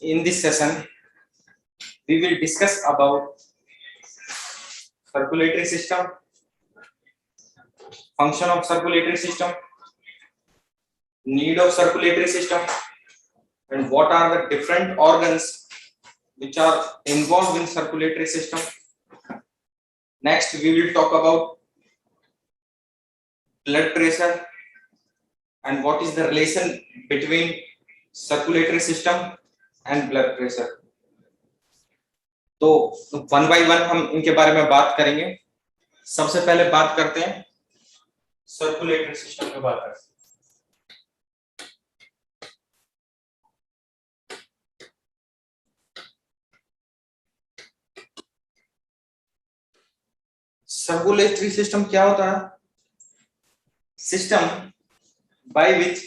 In this session, we will discuss about circulatory system, function of circulatory system, need of circulatory system, and what are the different organs which are involved in circulatory system. Next, we will talk about blood pressure and what is the relation between circulatory system and blood pressure. तो one by one हम इनके बारे में बात करेंगे। सबसे पहले बात करते हैं सर्कुलेटरी सिस्टम के बारे में। सर्कुलेटरी सिस्टम क्या होता है? System by which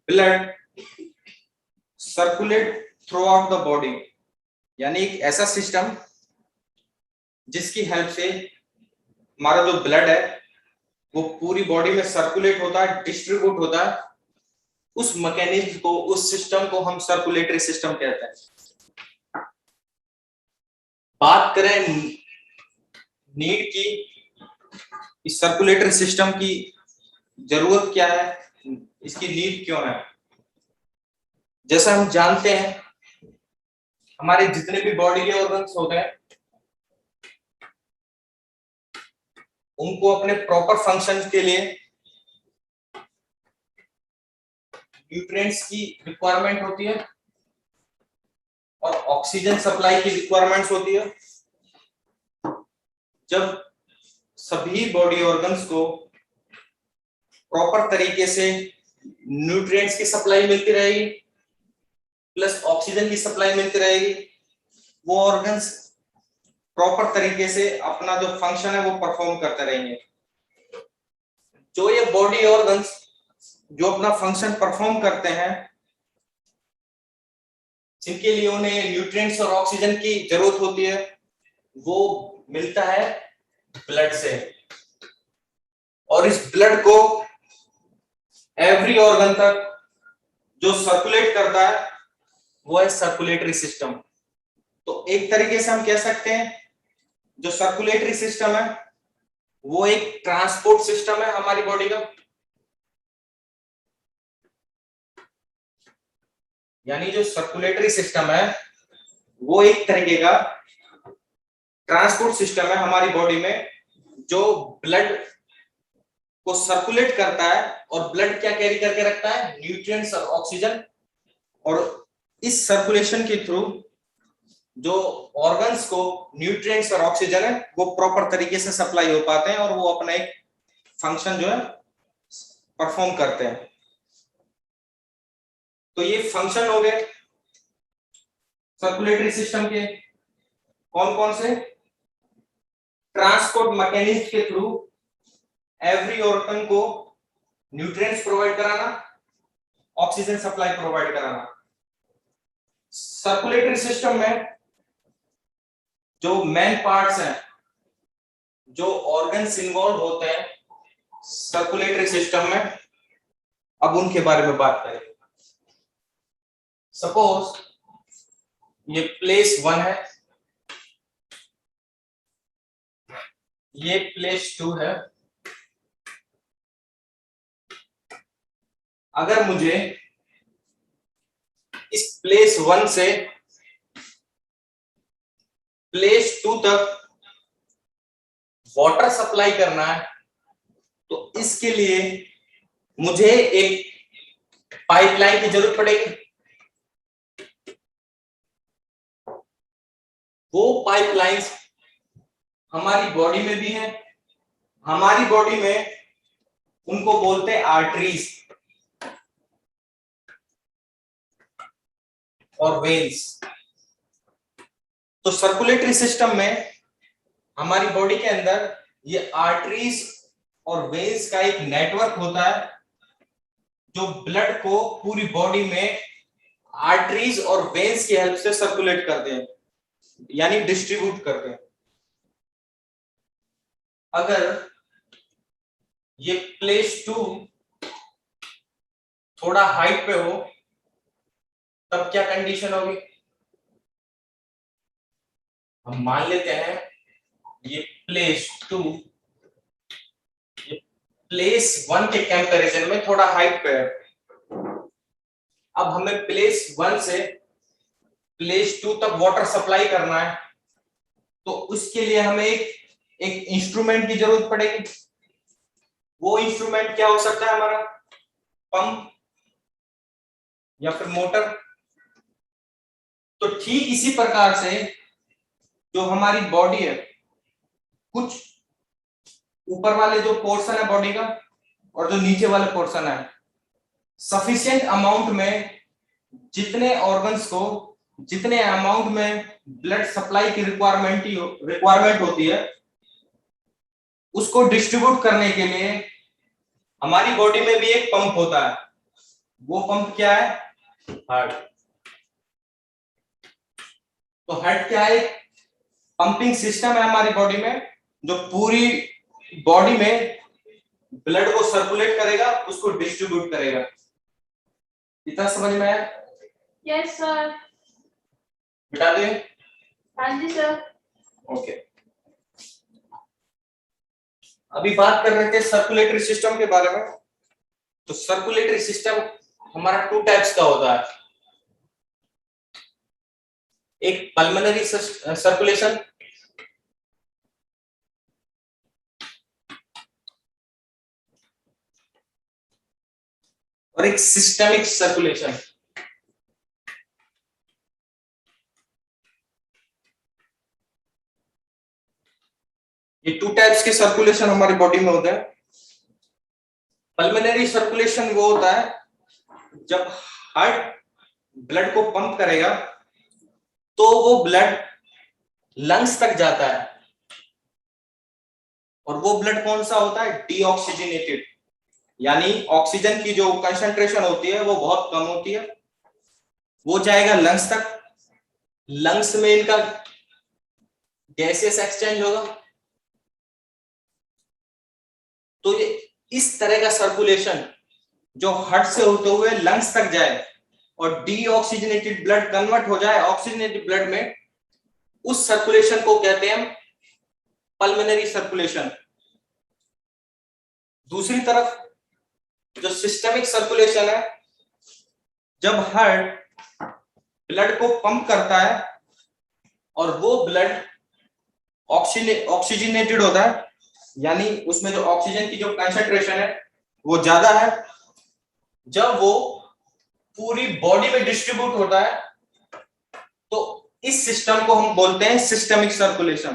blood circulate through out the body, यानी एक ऐसा सिस्टम जिसकी हेल्प से हमारा जो ब्लड है वो पूरी बॉडी में सर्कुलेट होता है, डिस्ट्रीब्यूट होता है। उस मैकेनिज्म को, उस सिस्टम को हम सर्कुलेटरी सिस्टम कहते हैं। बात करें नीड की, इस सर्कुलेटरी सिस्टम की जरूरत क्या है, इसकी नीड क्यों है? जैसा हम जानते हैं हमारे जितने भी बॉडी के ऑर्गन्स होते हैं उनको अपने प्रॉपर फंक्शन के लिए न्यूट्रिएंट्स की रिक्वायरमेंट होती है और ऑक्सीजन सप्लाई की रिक्वायरमेंट्स होती है। जब सभी बॉडी ऑर्गन्स को प्रॉपर तरीके से न्यूट्रिएंट्स की सप्लाई मिलती रहेगी प्लस ऑक्सीजन की सप्लाई मिलती रहेगी, वो ऑर्गन्स प्रॉपर तरीके से अपना जो फंक्शन है वो परफॉर्म करते रहेंगे। जो ये बॉडी ऑर्गन्स जो अपना फंक्शन परफॉर्म करते हैं, जिनके लिए उन्हें न्यूट्रिएंट्स और ऑक्सीजन की जरूरत होती है, वो मिलता है ब्लड से। और इस ब्लड को एवरी ऑर्गन तक जो सर्कुलेट करता है वो है सर्कुलेटरी सिस्टम। तो एक तरीके से हम कह सकते हैं जो सर्कुलेटरी सिस्टम है वो एक ट्रांसपोर्ट सिस्टम है हमारी बॉडी का। यानी जो सर्कुलेटरी सिस्टम है वो एक तरीके का ट्रांसपोर्ट सिस्टम है हमारी बॉडी में, जो ब्लड को सर्कुलेट करता है। और ब्लड क्या कैरी करके रखता है? न्यूट्रिएंट्स और ऑक्सीजन। और इस सर्कुलेशन के थ्रू जो ऑर्गन्स को न्यूट्रिएंट्स और ऑक्सीजन है वो प्रॉपर तरीके से सप्लाई हो पाते हैं और वो अपना एक फंक्शन जो है परफॉर्म करते हैं। तो ये फंक्शन हो गए सर्कुलेटरी सिस्टम के। कौन कौन से? ट्रांसपोर्ट मैकेनिज्म के थ्रू एवरी ऑर्गन को न्यूट्रिएंट्स प्रोवाइड कराना, ऑक्सीजन सप्लाई प्रोवाइड कराना। सर्कुलेटरी सिस्टम में जो मेन पार्ट्स हैं, जो ऑर्गन्स इन्वॉल्व होते हैं सर्कुलेटरी सिस्टम में, अब उनके बारे में बात करें। सपोज ये प्लेस 1 है, ये प्लेस 2 है। अगर मुझे इस प्लेस 1 से प्लेस 2 तक वाटर सप्लाई करना है तो इसके लिए मुझे एक पाइपलाइन की जरूरत पड़ेगी। वो पाइपलाइंस हमारी बॉडी में भी हैं। हमारी बॉडी में उनको बोलते हैं आर्टरीज और वेन्स। तो सर्कुलेटरी सिस्टम में हमारी बॉडी के अंदर ये आर्टरीज और वेन्स का एक नेटवर्क होता है जो ब्लड को पूरी बॉडी में आर्टरीज और वेन्स की हेल्प से सर्कुलेट करते हैं, यानी डिस्ट्रीब्यूट करते हैं। अगर ये प्लेस 2 थोड़ा हाइट पे हो तब क्या कंडीशन होगी, हम मान लेते हैं ये प्लेस 2 ये प्लेस 1 के कंपैरिजन में थोड़ा हाइट पे है। अब हमें प्लेस 1 से प्लेस 2 तक वाटर सप्लाई करना है, तो उसके लिए हमें एक इंस्ट्रूमेंट की जरूरत पड़ेगी। वो इंस्ट्रूमेंट क्या हो सकता है हमारा, पंप या फिर मोटर। तो ठीक इसी प्रकार से जो हमारी बॉडी है, कुछ ऊपर वाले जो पोर्शन है बॉडी का और जो नीचे वाले पोर्शन है, सफिशिएंट अमाउंट में जितने ऑर्गन्स को जितने अमाउंट में ब्लड सप्लाई की रिक्वायरमेंट होती है, उसको डिस्ट्रीब्यूट करने के लिए हमारी बॉडी में भी एक पंप होता है। वो पंप क्या है, हार्ट। तो हार्ट क्या है, पंपिंग सिस्टम है हमारी बॉडी में, जो पूरी बॉडी में ब्लड को सर्कुलेट करेगा, उसको डिस्ट्रीब्यूट करेगा। इतना समझ में आया? Yes sir. बिठा दें? हाँ जी सर। ओके। अभी बात कर रहे थे सर्कुलेटरी सिस्टम के बारे में। तो सर्कुलेटरी सिस्टम हमारा 2 टाइप्स का होता है, एक पल्मोनरी सर्कुलेशन और एक सिस्टेमिक सर्कुलेशन। ये 2 टाइप्स के सर्कुलेशन हमारी बॉडी में होते हैं। पल्मोनरी सर्कुलेशन वो होता है जब हार्ट ब्लड को पंप करेगा तो वो ब्लड लंग्स तक जाता है, और वो ब्लड कौन सा होता है, डीऑक्सीजनेटेड, यानी ऑक्सीजन की जो कंसंट्रेशन होती है वो बहुत कम होती है। वो जाएगा लंग्स तक, लंग्स में इनका गैसेस एक्सचेंज होगा। तो ये इस तरह का सर्कुलेशन जो हार्ट से होते हुए लंग्स तक जाए और डीऑक्सीजनेटेड ब्लड कन्वर्ट हो जाए ऑक्सीजनेटेड ब्लड में, उस सर्कुलेशन को कहते हैं पल्मोनरी सर्कुलेशन। दूसरी तरफ जो सिस्टेमिक सर्कुलेशन है, जब हार्ट ब्लड को पंप करता है और वो ब्लड ऑक्सीजनेटेड होता है, यानी उसमें जो ऑक्सीजन की जो कंसंट्रेशन है वो ज्यादा है, जब वो पूरी बॉडी में डिस्ट्रीब्यूट होता है, तो इस सिस्टम को हम बोलते हैं सिस्टेमिक सर्कुलेशन।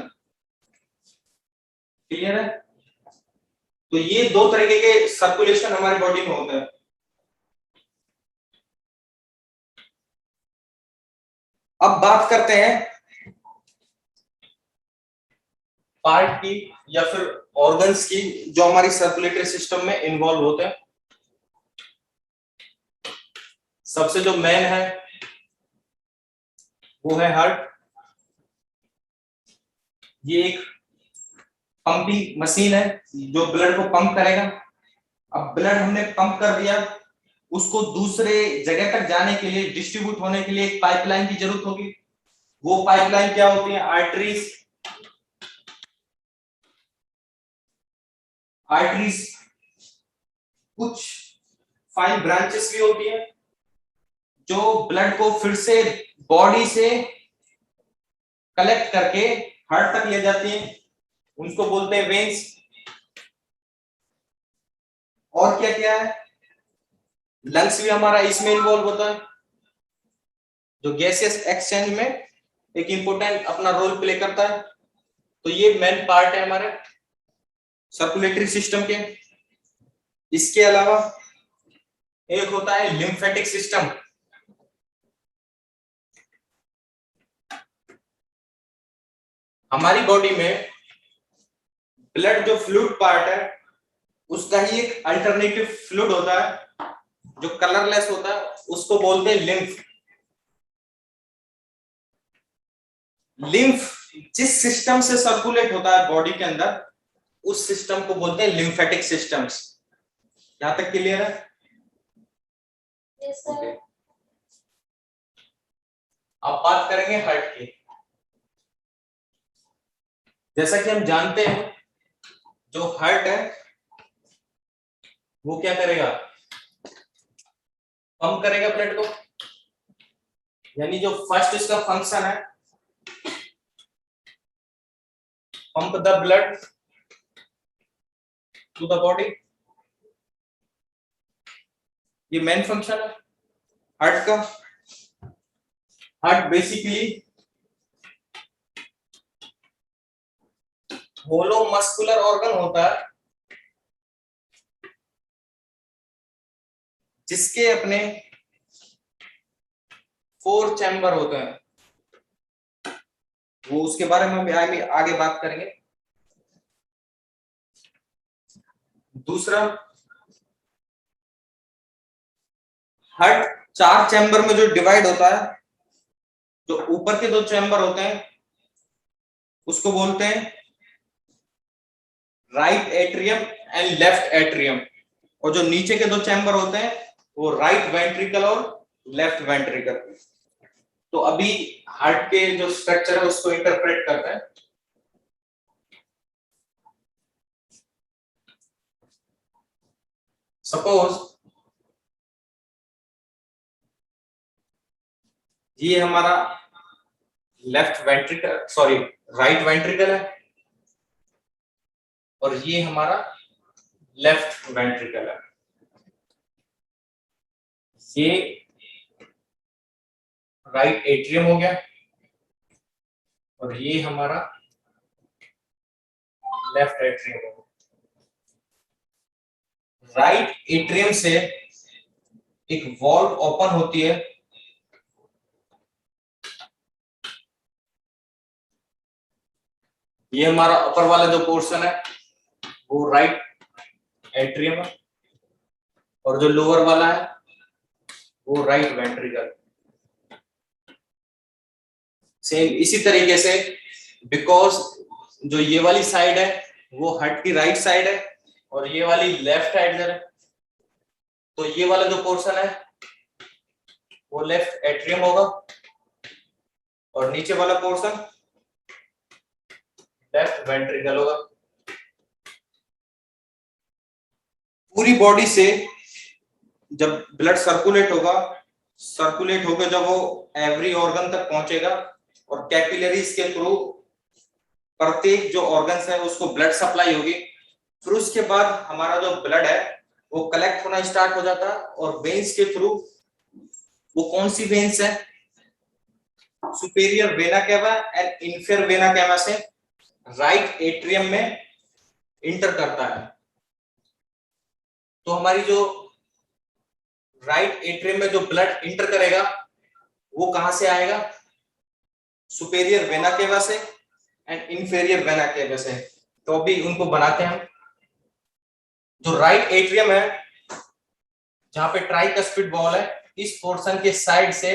क्लियर है? तो ये 2 तरीके के सर्कुलेशन हमारी बॉडी में होते हैं। अब बात करते हैं पार्ट की या फिर ऑर्गन्स की जो हमारी सर्कुलेटरी सिस्टम में इन्वॉल्व होते हैं। सबसे जो मेन है वो है हार्ट। ये एक पंपिंग मशीन है जो ब्लड को पंप करेगा। अब ब्लड हमने पंप कर दिया, उसको दूसरे जगह तक जाने के लिए, डिस्ट्रीब्यूट होने के लिए एक पाइपलाइन की जरूरत होगी। वो पाइपलाइन क्या होती है, आर्टरीज। आर्टरीज कुछ फाइन ब्रांचेस भी होती है जो ब्लड को फिर से बॉडी से कलेक्ट करके हार्ट तक ले जाती हैं, उनको बोलते हैं वेन्स। और क्या क्या है, लंग्स भी हमारा इसमें इन्वॉल्व होता है, जो गैसेस एक्सचेंज में एक इंपॉर्टेंट अपना रोल प्ले करता है। तो ये मेन पार्ट है हमारे सर्कुलेटरी सिस्टम के। इसके अलावा एक होता है लिम्फेटिक सिस्टम। हमारी बॉडी में ब्लड जो फ्लूइड पार्ट है उसका ही एक अल्टरनेटिव फ्लूइड होता है जो कलरलेस होता है, उसको बोलते हैं लिम्फ। लिम्फ जिस सिस्टम से सर्कुलेट होता है बॉडी के अंदर, उस सिस्टम को बोलते हैं लिम्फेटिक सिस्टम्स। यहां तक क्लियर है? Yes sir. अब बात करेंगे हार्ट की। जैसा कि हम जानते हैं, जो हार्ट है वो क्या करेगा, पंप करेगा ब्लड को। यानी जो फर्स्ट इसका फंक्शन है, pump the blood to the body. ये मेन फंक्शन है हार्ट का। Heart basically hollow muscular organ होता है, जिसके अपने 4 चैम्बर होते हैं। वो उसके बारे में हम आगे बात करेंगे। दूसरा, हार्ट 4 चैम्बर में जो डिवाइड होता है, जो ऊपर के 2 चैम्बर होते हैं उसको बोलते हैं right atrium and left atrium, और जो नीचे के 2 चैम्बर होते हैं वो राइट वेंट्रिकल और लेफ्ट वेंट्रिकल। तो अभी हार्ट के जो स्ट्रक्चर है उसको इंटरप्रेट करते हैं। सपोज ये हमारा left ventricle, sorry right ventricle है, और ये हमारा लेफ्ट वेंट्रिकल है। ये राइट एट्रियम हो गया, और ये हमारा लेफ्ट एट्रियम हो गया। राइट एट्रियम से एक वॉल्व ओपन होती है, ये हमारा अपर वाला जो पोर्शन है वो राइट एट्रियम है, और जो लोअर वाला है वो राइट वेंट्रिकल। सेम इसी तरीके से, बिकॉज जो ये वाली साइड है वो हार्ट की राइट साइड है और ये वाली लेफ्ट साइड है, तो ये वाला जो पोर्शन है वो लेफ्ट एट्रियम होगा, और नीचे वाला पोर्शन लेफ्ट वेंट्रिकल होगा। पूरी बॉडी से जब ब्लड सर्कुलेट होकर जब वो एवरी ऑर्गन तक पहुंचेगा, और कैपिलरीज के थ्रू प्रत्येक जो ऑर्गन्स है उसको ब्लड सप्लाई होगी। फिर उसके बाद हमारा जो ब्लड है वो कलेक्ट होना स्टार्ट हो जाता है, और वेन्स के थ्रू, वो कौन सी वेन्स है, superior vena cava and inferior vena cava से राइट एट्रियम में इंटर करता है। तो हमारी जो राइट एट्रियम में जो ब्लड इंटर करेगा वो कहां से आएगा, सुपेरियर वेना केवा से एंड इंफीरियर वेना केवा से। तो अभी उनको बनाते हैं हम। जो राइट एट्रियम है, जहां पे ट्राइकस्पिड वॉल है, इस पोर्शन के साइड से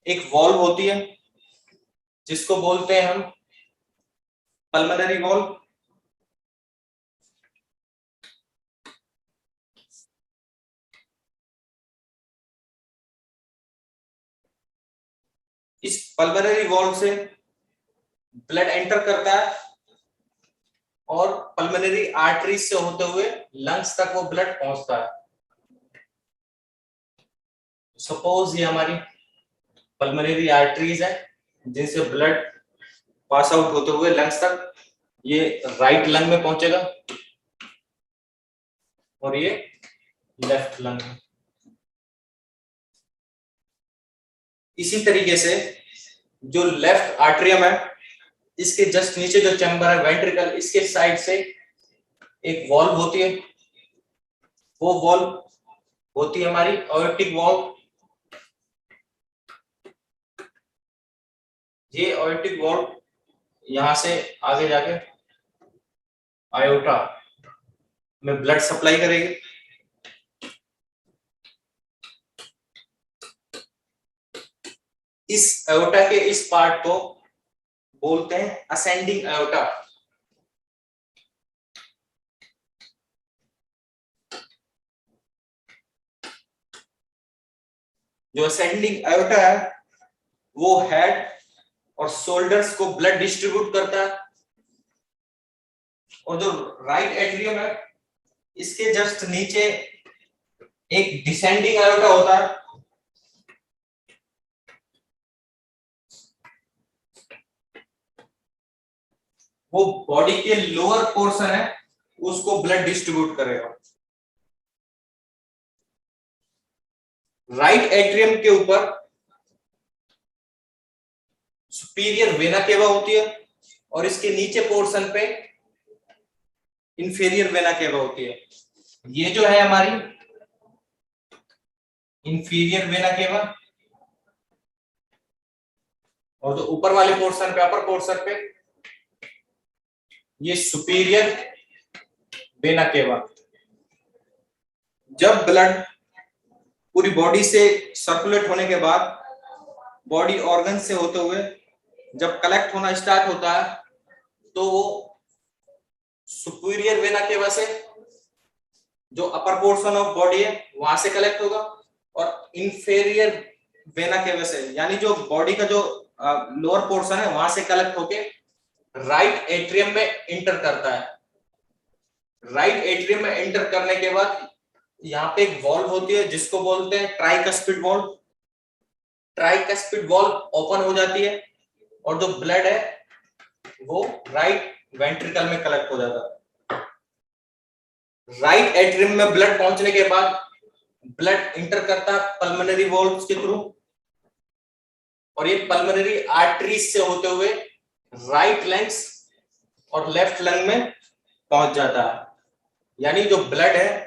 एक वॉल्व होती है जिसको बोलते हैं हम पल्मोनरी वॉल्व। इस पल्मोनरी वॉल्व से ब्लड एंटर करता है, और पल्मोनरी आर्टरीज से होते हुए लंग्स तक वो ब्लड पहुंचता है। सपोज ये हमारी पल्मोनरी आर्टरीज है जिनसे ब्लड पास आउट होते हुए लंग्स तक, ये राइट लंग में पहुंचेगा और ये लेफ्ट लंग में। इसी तरीके से जो लेफ्ट आर्टरियम है, इसके जस्ट नीचे जो चैम्बर है वेंट्रिकल, इसके साइड से एक वॉल्व होती है, वो वॉल्व होती है हमारी एओर्टिक वॉल्व। ये एओर्टिक वॉल्व यहां से आगे जाके आयोटा में ब्लड सप्लाई करेगी। इस एओर्टा के इस पार्ट को बोलते हैं असेंडिंग एओर्टा। जो असेंडिंग एओर्टा है वो हेड और शोल्डर्स को ब्लड डिस्ट्रीब्यूट करता है, और जो राइट एट्रियम है इसके जस्ट नीचे एक डिसेंडिंग आयोटा होता है, वो बॉडी के लोअर पोर्शन है उसको ब्लड डिस्ट्रीब्यूट करेगा। राइट एट्रियम के ऊपर सुपीरियर वेना केवा होती है और इसके नीचे पोर्शन पे इंफीरियर वेना केवा होती है। ये जो है हमारी इंफीरियर वेना केवा, और जो ऊपर वाले पोर्शन पे, अपर पोर्शन पे, ये सुपीरियर वेना केवा। जब ब्लड पूरी बॉडी से सर्कुलेट होने के बाद बॉडी ऑर्गन से होते हुए जब कलेक्ट होना स्टार्ट होता है तो वो सुपीरियर वेना केवा से जो अपर पोर्शन ऑफ बॉडी है वहां से कलेक्ट होगा, और इंफीरियर वेना केवा से यानी जो बॉडी का जो लोअर पोर्शन है वहां से कलेक्ट होके राइट एट्रियम में इंटर करता है। राइट एट्रियम में इंटर करने के बाद यहाँ पे एक वॉल्व होती है जिसको बोलते हैं tricuspid valve. Tricuspid valve open हो जाती है और जो ब्लड है वो राइट वेंट्रिकल में कलेक्ट हो जाता है। राइट एट्रियम में ब्लड पहुंचने के बाद ब्लड इंटर करता है पल्मोनरी वॉल्व्स के थ्रू, और ये पल्मोनरी आर्टरीज से होते हुए राइट लंग्स और लेफ्ट लंग में पहुंच जाता है। यानी जो ब्लड है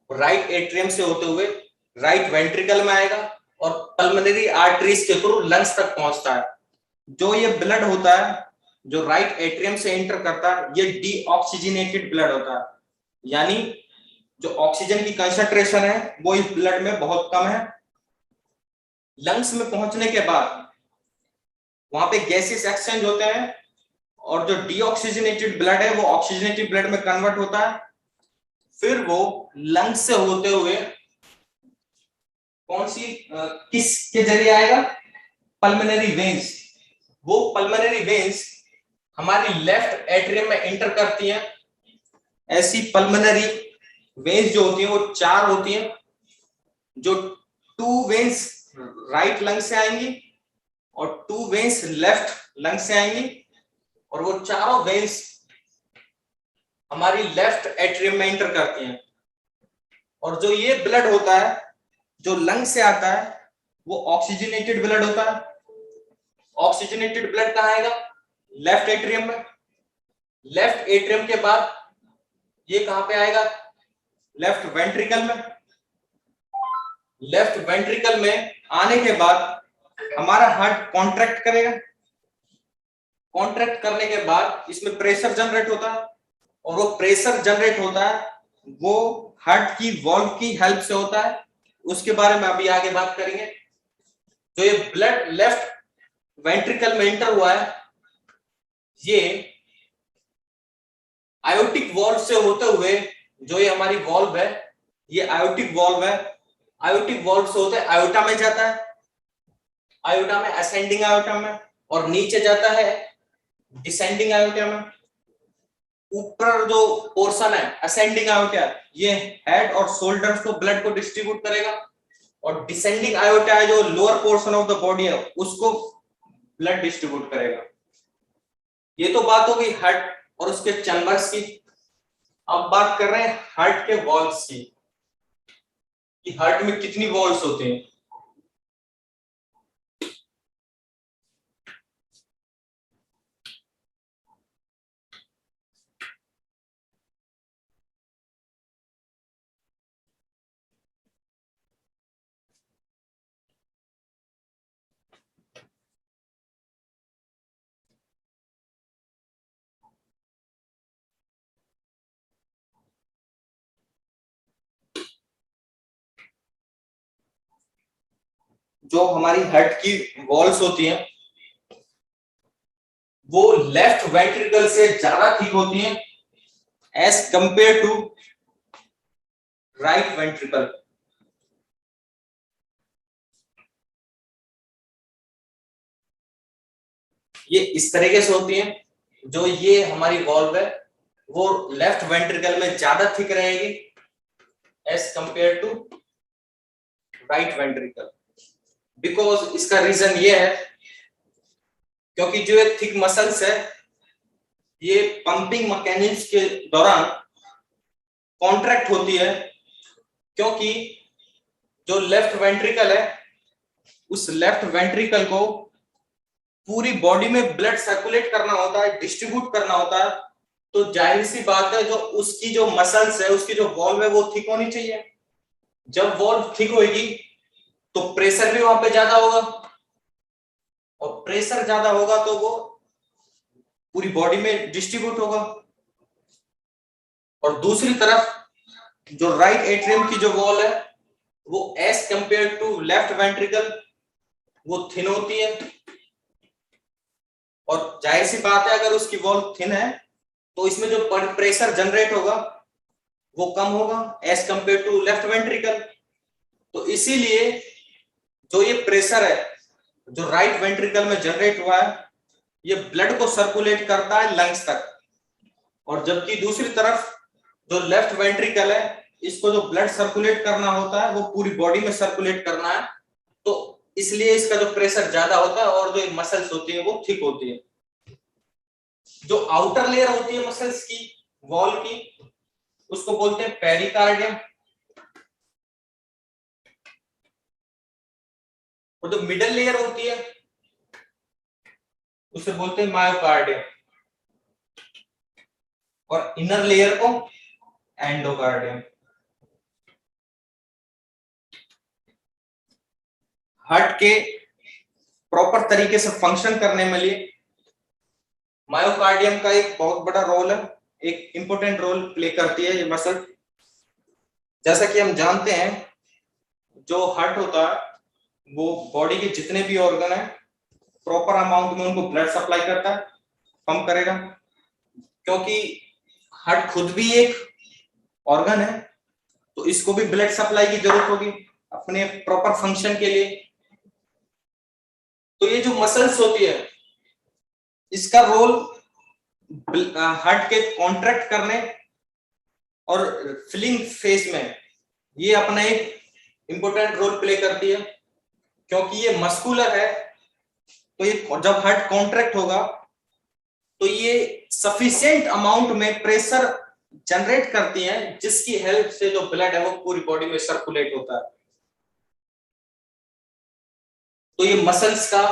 राइट एट्रियम से होते हुए राइट वेंट्रिकल में आएगा और पल्मोनरी आर्टरीज के थ्रू लंग्स तक पहुंचता है। जो ये ब्लड होता है जो राइट एट्रियम से एंटर करता है ये डीऑक्सीजनेटेड ब्लड होता है, यानी जो ऑक्सीजन की कंसंट्रेशन है वो इस ब्लड में बहुत कम है। लंग्स में पहुंचने के बाद वहां पे गैसेस एक्सचेंज होते हैं और जो डीऑक्सीजनेटेड ब्लड है वो ऑक्सीजनेटेड ब्लड में कन्वर्ट होता है। फिर वो लंग्स से होते हुए कौन सी किस के जरिए आएगा? Pulmonary veins. वो पल्मोनरी वेन्स हमारी लेफ्ट एट्रियम में एंटर करती हैं। ऐसी पल्मोनरी वेन्स जो होती हैं वो 4 होती हैं, जो 2 वेन्स राइट लंग से आएंगी और 2 वेन्स लेफ्ट लंग से आएंगी, और वो चारों वेन्स हमारी लेफ्ट एट्रियम में एंटर करती हैं। और जो ये ब्लड होता है जो लंग से आता है वो ऑक्सीजनेटेड ब्लड होता है। ऑक्सीजनेटेड ब्लड कहाँ आएगा? लेफ्ट एट्रियम में। लेफ्ट एट्रियम के बाद ये कहां पे आएगा? लेफ्ट वेंट्रिकल में। लेफ्ट वेंट्रिकल में आने के बाद हमारा हार्ट कॉन्ट्रैक्ट करेगा। कॉन्ट्रैक्ट करने के बाद इसमें प्रेशर जनरेट होता है, और वो प्रेशर जनरेट होता है वो हार्ट की वॉल्व की हेल्प से होता है। उसके बारे में अभी आगे बात करेंगे। जो ये ब्लड लेफ्ट वेंट्रिकल में एंटर हुआ है ये आयोटिक वॉल्व से होते हुए, जो ये हमारी वॉल्व है ये आयोटिक वॉल्व है। आयोटिक वॉल्व से होते आयोटा में जाता है, आयोटा में असेंडिंग आयोटा में, और नीचे जाता है डिसेंडिंग आयोटा में। ऊपर जो पोर्शन है असेंडिंग आयोटा ये हेड और शोल्डर्स को ब्लड को डिस्ट्रीब्यूट करेगा, और डिसेंडिंग आयोटा है जो lower portion of the body है उसको ब्लड डिस्ट्रीब्यूट करेगा। ये तो बात हो गई हार्ट और उसके चैम्बर्स की। अब बात कर रहे हैं हार्ट के वॉल्व्स की, कि हार्ट में कितनी वॉल्व्स होते हैं। जो हमारी हार्ट की वॉल्व्स होती हैं वो लेफ्ट वेंट्रिकल से ज्यादा थिक होती हैं as compare to right ventricle. ये इस तरीके से होती है। जो ये हमारी वॉल्व है वो लेफ्ट वेंट्रिकल में ज्यादा थिक रहेगी as compare to right ventricle. Because इसका रीजन ये है क्योंकि जो ये थिक मसल्स है ये पंपिंग मैकेनिज्म के दौरान कॉन्ट्रैक्ट होती है, क्योंकि जो लेफ्ट वेंट्रिकल है उस लेफ्ट वेंट्रिकल को पूरी बॉडी में ब्लड सर्कुलेट करना होता है, डिस्ट्रीब्यूट करना होता है। तो जाहिर सी बात है जो उसकी जो मसल्स है, उसकी जो वॉल्व है वो थिक होनी चाहिए। जब वॉल्व थिक होगी तो प्रेशर भी वहां पे ज्यादा होगा, और प्रेशर ज्यादा होगा तो वो पूरी बॉडी में डिस्ट्रीब्यूट होगा। और दूसरी तरफ जो राइट एट्रियम की जो वॉल है वो as compare to left ventricle वो थिन होती है। और जाहिर सी बात है अगर उसकी वॉल थिन है तो इसमें जो प्रेशर जनरेट होगा वो कम होगा as compare to left ventricle. तो इसीलिए जो ये प्रेशर है जो राइट वेंट्रिकल में जनरेट हुआ है ये ब्लड को सर्कुलेट करता है लंग्स तक, और जबकि दूसरी तरफ जो लेफ्ट वेंट्रिकल है इसको जो ब्लड सर्कुलेट करना होता है वो पूरी बॉडी में सर्कुलेट करना है। तो इसलिए इसका जो प्रेशर ज्यादा होता है और जो मसल्स होती है वो थिक होती है। जो आउटर लेयर होती है मसल्स की वॉल की उसको बोलते हैं पेरिकार्डियम, और जो मिडल लेयर होती है उसे बोलते हैं मायोकार्डियम, और इनर लेयर को एंडोकार्डियम। हार्ट के प्रॉपर तरीके से फंक्शन करने में लिए मायोकार्डियम का एक बहुत बड़ा रोल है, एक इंपॉर्टेंट रोल प्ले करती है ये मसल। जैसा कि हम जानते हैं जो हार्ट होता है वो बॉडी के जितने भी ऑर्गन है प्रॉपर अमाउंट में उनको ब्लड सप्लाई करता है, पंप करेगा। क्योंकि हार्ट खुद भी एक ऑर्गन है तो इसको भी ब्लड सप्लाई की जरूरत होगी अपने प्रॉपर फंक्शन के लिए। तो ये जो मसल्स होती है इसका रोल हार्ट के कॉन्ट्रैक्ट करने और फिलिंग फेज में ये अपना एक इंपॉर्टेंट रोल प्ले करती है। क्योंकि ये मस्कुलर है तो ये जब हार्ट कॉन्ट्रैक्ट होगा तो ये सफिशिएंट अमाउंट में प्रेशर जनरेट करती है जिसकी हेल्प से जो ब्लड है वो पूरी बॉडी में सर्कुलेट होता है। तो ये मसल्स का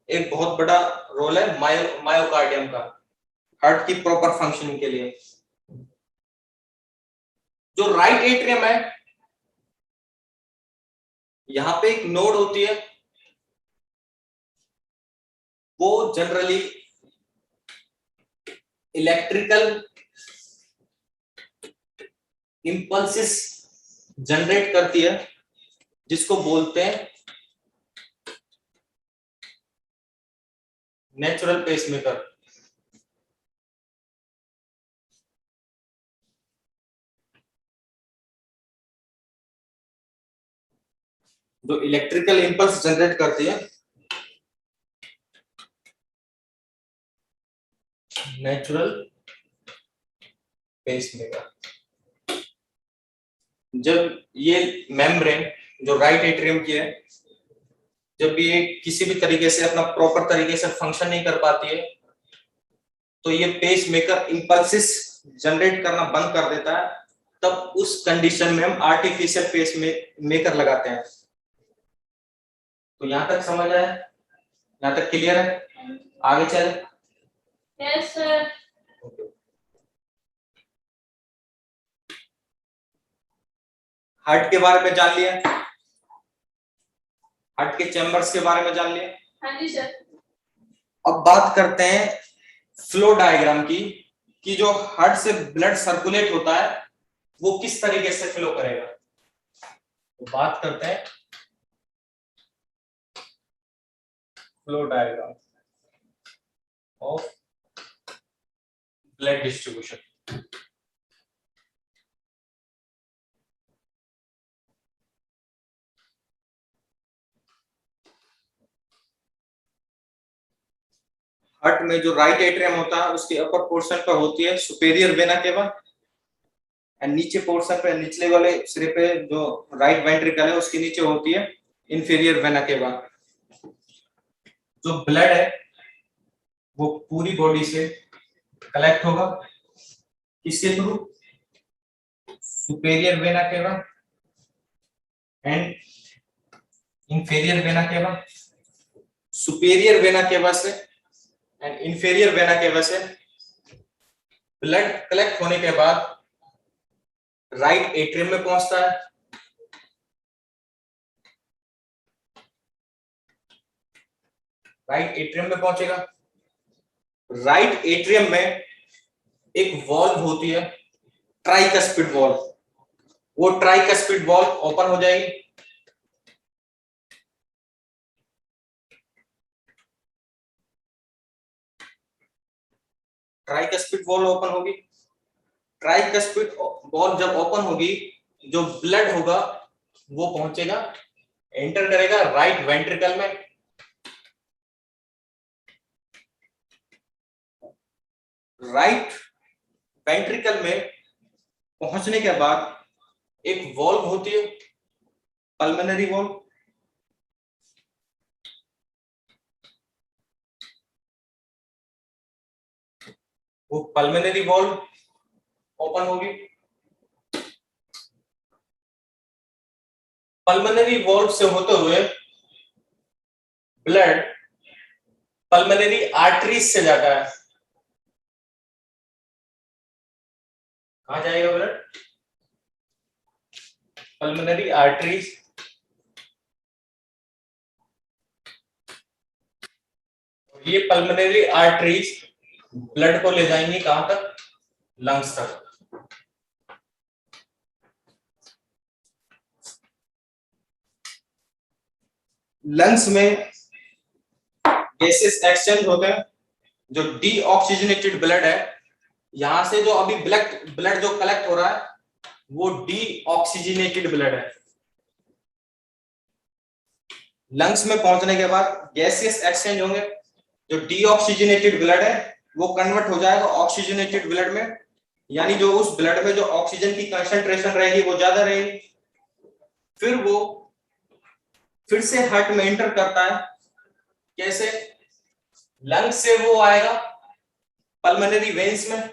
एक बहुत बड़ा रोल है मायोकार्डियम का हार्ट की प्रॉपर फंक्शनिंग के लिए। जो राइट एट्रियम है यहां पे एक नोड होती है, वो जनरली इलेक्ट्रिकल इंपल्सेस जनरेट करती है जिसको बोलते हैं नेचुरल पेसमेकर। जो इलेक्ट्रिकल इंपल्स जनरेट करती है नेचुरल पेसमेकर। जब ये मेम्ब्रेन जो राइट एट्रियम की है जब ये किसी भी तरीके से अपना प्रॉपर तरीके से फंक्शन नहीं कर पाती है तो ये पेस मेकर इंपल्सिस जनरेट करना बंद कर देता है। तब उस कंडीशन में हम आर्टिफिशियल पेस मेकर लगाते हैं। तो यहां तक समझ आया, यहां तक क्लियर है, आगे चले। Yes, sir. हार्ट के बारे में जान लिया, हार्ट के चैम्बर्स के बारे में जान लिया। हाँ जी सर। अब बात करते हैं फ्लो डायग्राम की कि जो हार्ट से ब्लड सर्कुलेट होता है वो किस तरीके से फ्लो करेगा। तो बात करते हैं flow diagram of blood distribution. Heart में जो राइट एट्रियम होता है उसके अपर पोर्शन पर होती है सुपेरियर वेना केवा, एंड नीचे पोर्शन पे निचले वाले सिरे पे जो राइट वेंट्रिकल है उसके नीचे होती है इंफीरियर वेना केवा। जो ब्लड है वो पूरी बॉडी से कलेक्ट होगा, किसके through? Superior vena cava and inferior vena cava. Superior vena cava से एंड इंफीरियर वेना केवा से ब्लड कलेक्ट होने के बाद राइट एट्रियम में पहुंचता है, राइट एट्रियम में पहुंचेगा। राइट एट्रियम में एक वॉल्व होती है ट्राइकस्पिड वॉल्व, वो ट्राइकस्पिड वॉल्व ओपन हो जाएगी, ट्राइकस्पिड वॉल्व ओपन होगी। ट्राइकस्पिड वॉल्व जब ओपन होगी, जो ब्लड होगा वो पहुंचेगा, एंटर करेगा राइट वेंट्रिकल में। राइट वेंट्रिकल में पहुंचने के बाद एक वॉल्व होती है पल्मोनरी वॉल्व, वो पल्मोनरी वॉल्व ओपन होगी। पल्मोनरी वॉल्व से होते हुए ब्लड पल्मोनरी आर्टरीज से जाता है। कहां जाएगा ब्लड? Pulmonary arteries. ये पल्मोनरी आर्टरीज ब्लड को ले जाएंगी कहां तक? लंग्स तक। लंग्स में गैसेस एक्सचेंज होते हैं। जो डीऑक्सीजनेटेड ब्लड है, यहां से जो अभी ब्लड जो कलेक्ट हो रहा है वो डीऑक्सीजनेटेड ब्लड है। लंग्स में पहुंचने के बाद गैसेस एक्सचेंज होंगे, जो डीऑक्सीजनेटेड ब्लड है वो कन्वर्ट हो जाएगा ऑक्सीजनेटेड ब्लड में, यानी जो उस ब्लड में जो ऑक्सीजन की कंसंट्रेशन रहेगी वो ज्यादा रहेगी। फिर वो फिर से हार्ट में एंटर करता है। कैसे? लंग्स से वो आएगा पल्मोनरी वेन्स में,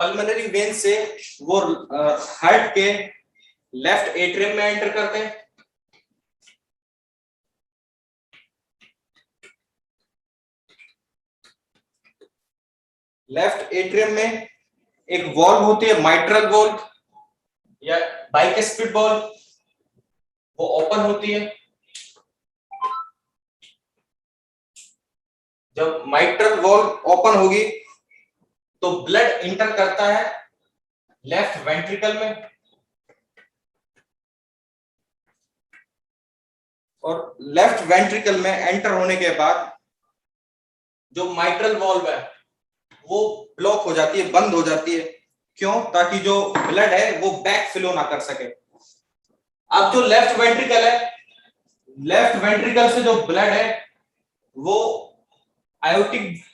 पल्मोनरी वेन से वो हार्ट के लेफ्ट एट्रियम में एंटर करते हैं। लेफ्ट एट्रियम में एक वॉल्व होती है माइट्रल वॉल्व या बाइकस्पिड वॉल्व, वो ओपन होती है। जब माइट्रल वॉल्व ओपन होगी तो ब्लड इंटर करता है लेफ्ट वेंट्रिकल में, और लेफ्ट वेंट्रिकल में एंटर होने के बाद जो माइट्रल वॉल्व है वो ब्लॉक हो जाती है, बंद हो जाती है। क्यों? ताकि जो ब्लड है वो बैक फ्लो ना कर सके। अब जो लेफ्ट वेंट्रिकल है, लेफ्ट वेंट्रिकल से जो ब्लड है वो आयोटिक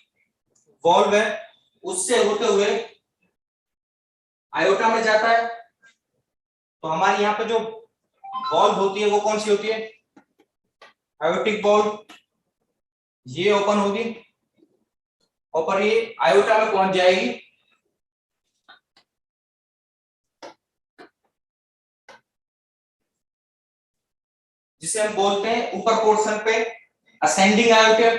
वॉल्व है उससे होते हुए आयोटा में जाता है। तो हमारी यहाँ पे जो वॉल्व होती है वो कौन सी होती है? Aortic valve. ये ओपन होगी और पर ये आयोटा में पहुंच जाएगी। जिसे हम बोलते हैं ऊपर पोर्शन पे असेंडिंग आयोटा,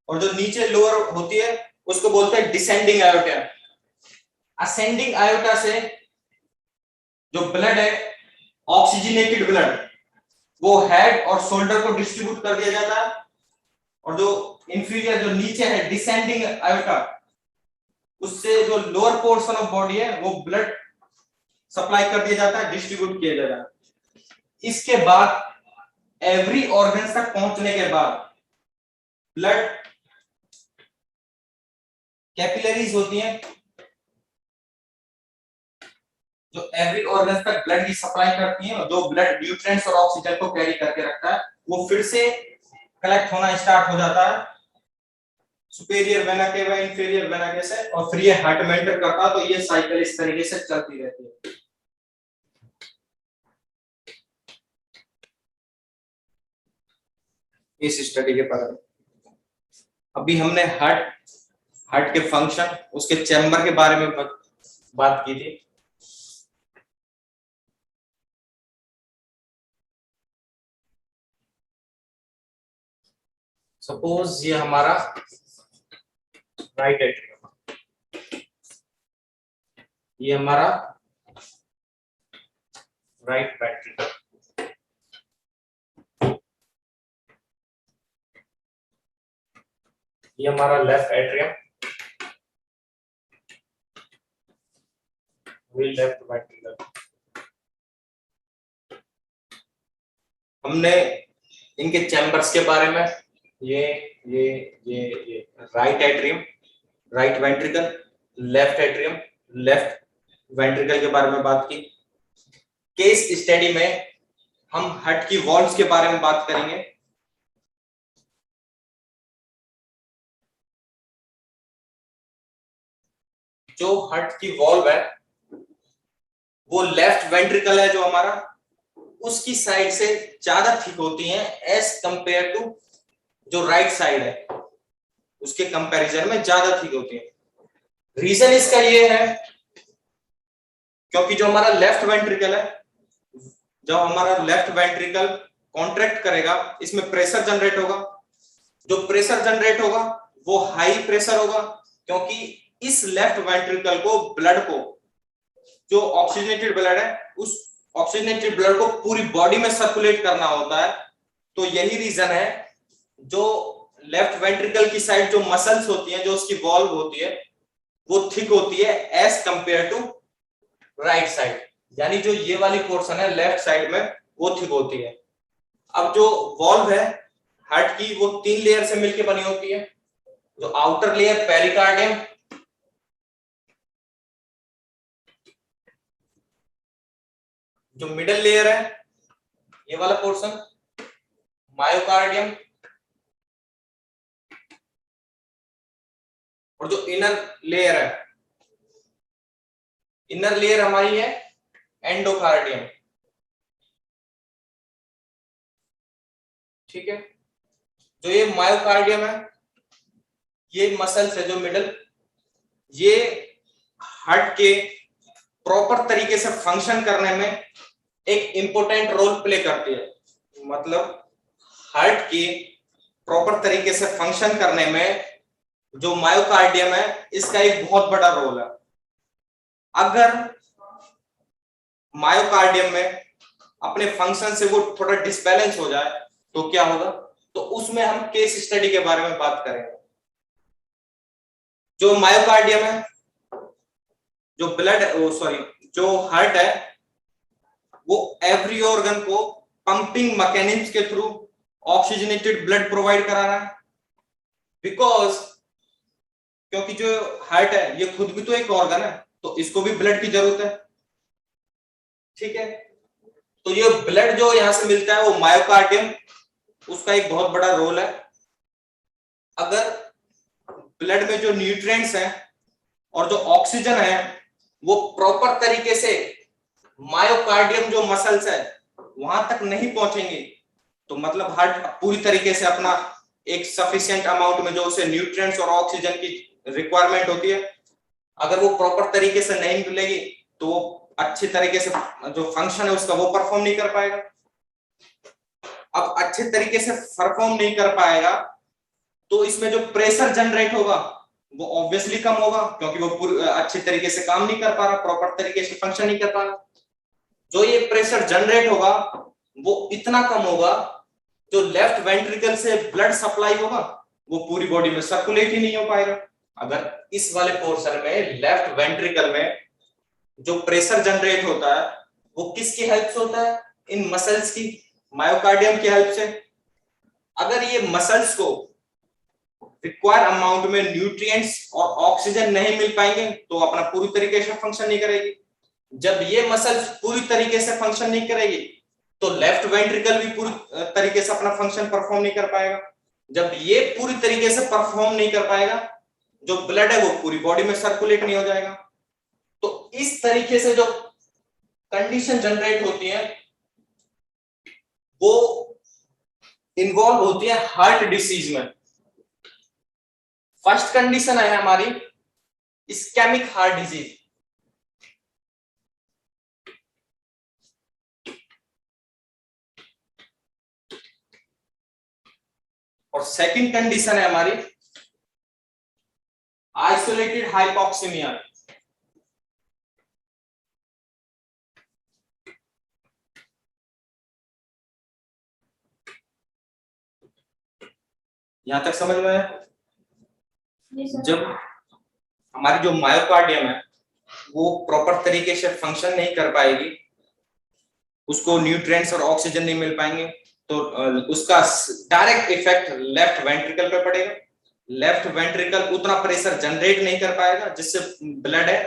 और जो नीचे लोअर होती है उसको बोलते हैं डिसेंडिंग आयोटा। असेंडिंग आयोटा से जो ब्लड है ऑक्सीजनेटेड ब्लड वो हेड और शोल्डर को डिस्ट्रीब्यूट कर दिया जाता है, और जो इंफीरियर जो नीचे है डिसेंडिंग आयोटा उससे जो लोअर पोर्शन ऑफ बॉडी है वो ब्लड सप्लाई कर दिया जाता है, डिस्ट्रीब्यूट किया जाता है। इसके बाद एवरी ऑर्गन तक पहुंचने के बाद ब्लड कैपिलरीज होती हैं, जो एवरी ऑर्गन तक ब्लड की सप्लाई करती है, जो ब्लड न्यूट्रिएंट्स और ऑक्सीजन को कैरी करके रखता है, वो फिर से कलेक्ट होना स्टार्ट हो जाता है superior vena cava, inferior vena cava से, और फिर ये हार्ट में एंटर करता है। तो ये साइकिल इस तरीके से चलती रहती है। इस स्टडी के बारे में अभी हमने हार्ट के फंक्शन, उसके चैम्बर के बारे में बात की थी। सपोज ये हमारा राइट एट्रियम, ये हमारा राइट वेंट्रिकल, ये हमारा लेफ्ट एट्रियम, लेफ्ट वेंट्रिकल। हमने इनके चैम्बर्स के बारे में ये right atrium, right ventricle, left atrium, left ventricle के बारे में बात की। केस स्टडी में हम हार्ट की वॉल्व्स के बारे में बात करेंगे। जो हार्ट की वॉल्व है वो लेफ्ट वेंट्रिकल है जो हमारा, उसकी साइड से ज्यादा थिक होती हैं एज कंपेयर टू जो राइट साइड है, उसके कंपैरिजन में ज्यादा थिक होती है। रीजन इसका ये है क्योंकि जो हमारा लेफ्ट वेंट्रिकल है, जब हमारा लेफ्ट वेंट्रिकल कॉन्ट्रैक्ट करेगा, इसमें प्रेशर जनरेट होगा। जो प्रेशर जनरेट होगा वो हाई प्रेशर होगा, क्योंकि इस लेफ्ट वेंट्रिकल को ब्लड को, जो ऑक्सीजनेटेड ब्लड है, उस ऑक्सीजनेटेड ब्लड को पूरी बॉडी में सर्कुलेट करना होता है। तो यही रीजन है जो लेफ्ट वेंट्रिकल की साइड जो मसल्स होती हैं, जो उसकी वॉल्व होती है, वो थिक होती है as compare to right side. यानी जो ये वाली पोर्शन है लेफ्ट साइड में वो थिक होती है। अब जो वॉल्व है हार्ट की वो 3 लेयर से मिलकर बनी होती है। जो आउटर लेयर पेरिकार्डियम, जो मिडल लेयर है ये वाला पोर्शन मायोकार्डियम, और जो इनर लेयर हमारी है एंडोकार्डियम। ठीक है, जो ये मायोकार्डियम है, ये मसल्स है जो मिडल, ये हार्ट के प्रॉपर तरीके से फंक्शन करने में एक इंपॉर्टेंट रोल प्ले करती है। मतलब हार्ट की प्रॉपर तरीके से फंक्शन करने में जो मायोकार्डियम है, इसका एक बहुत बड़ा रोल है। अगर मायोकार्डियम में अपने फंक्शन से वो थोड़ा डिसबैलेंस हो जाए तो क्या होगा, तो उसमें हम केस स्टडी के बारे में बात करेंगे। जो मायोकार्डियम है, जो जो हार्ट है, वो एवरी ऑर्गन को पंपिंग मैकेनिज्म के थ्रू ऑक्सीजनेटेड ब्लड प्रोवाइड करा रहा है। बिकॉज क्योंकि जो हार्ट है ये खुद भी तो एक ऑर्गन है, तो इसको भी ब्लड की जरूरत है। ठीक है, तो ये ब्लड जो यहां से मिलता है वो मायोकार्डियम, उसका एक बहुत बड़ा रोल है। अगर ब्लड में जो न्यूट्रिएंट्स हैं और जो ऑक्सीजन है वो प्रॉपर तरीके से मायोकार्डियम जो मसल्स है वहां तक नहीं पहुंचेंगे, तो मतलब हार्ट पूरी तरीके से अपना एक सफिशिएंट अमाउंट में जो उसे न्यूट्रिएंट्स और ऑक्सीजन की रिक्वायरमेंट होती है, अगर वो प्रॉपर तरीके से नहीं मिलेगी तो वो अच्छे तरीके से जो फंक्शन है उसका वो परफॉर्म नहीं कर पाएगा। अब अच्छे तरीके से परफॉर्म नहीं कर पाएगा तो इसमें जो प्रेशर जनरेट होगा वो ऑब्वियसली कम होगा, क्योंकि वो अच्छे तरीके से काम नहीं कर पा रहा, प्रॉपर तरीके से फंक्शन नहीं कर पा रहा। जो ये प्रेशर जनरेट होगा वो इतना कम होगा, जो लेफ्ट वेंट्रिकल से ब्लड सप्लाई होगा वो पूरी बॉडी में सर्कुलेट ही नहीं हो पाएगा। अगर इस वाले पोर्शन में लेफ्ट वेंट्रिकल में जो प्रेशर जनरेट होता है वो किसकी हेल्प से होता है, इन मसल्स की, मायोकार्डियम की हेल्प से। अगर ये मसल्स को रिक्वायर अमाउंट में न्यूट्रिएंट्स और ऑक्सीजन नहीं मिल पाएंगे तो अपना पूरी तरीके से फंक्शन नहीं करेगी। जब ये मसल पूरी तरीके से फंक्शन नहीं करेगी तो लेफ्ट वेंट्रिकल भी पूरी तरीके से अपना फंक्शन परफॉर्म नहीं कर पाएगा। जब ये पूरी तरीके से परफॉर्म नहीं कर पाएगा, जो ब्लड है वो पूरी बॉडी में सर्कुलेट नहीं हो जाएगा। तो इस तरीके से जो कंडीशन जनरेट होती है वो इन्वॉल्व होती है हार्ट डिसीज में। फर्स्ट कंडीशन है हमारी इस्केमिक हार्ट डिजीज, और सेकंड कंडीशन है हमारी आइसोलेटेड हाइपोक्सीमिया। यहां तक समझ में आया? जी सर। जब हमारी जो मायोकार्डियम है वो प्रॉपर तरीके से फंक्शन नहीं कर पाएगी, उसको न्यूट्रिएंट्स और ऑक्सीजन नहीं मिल पाएंगे, तो उसका डायरेक्ट इफेक्ट लेफ्ट वेंट्रिकल पे पड़ेगा। लेफ्ट वेंट्रिकल उतना प्रेशर जनरेट नहीं कर पाएगा जिससे ब्लड है,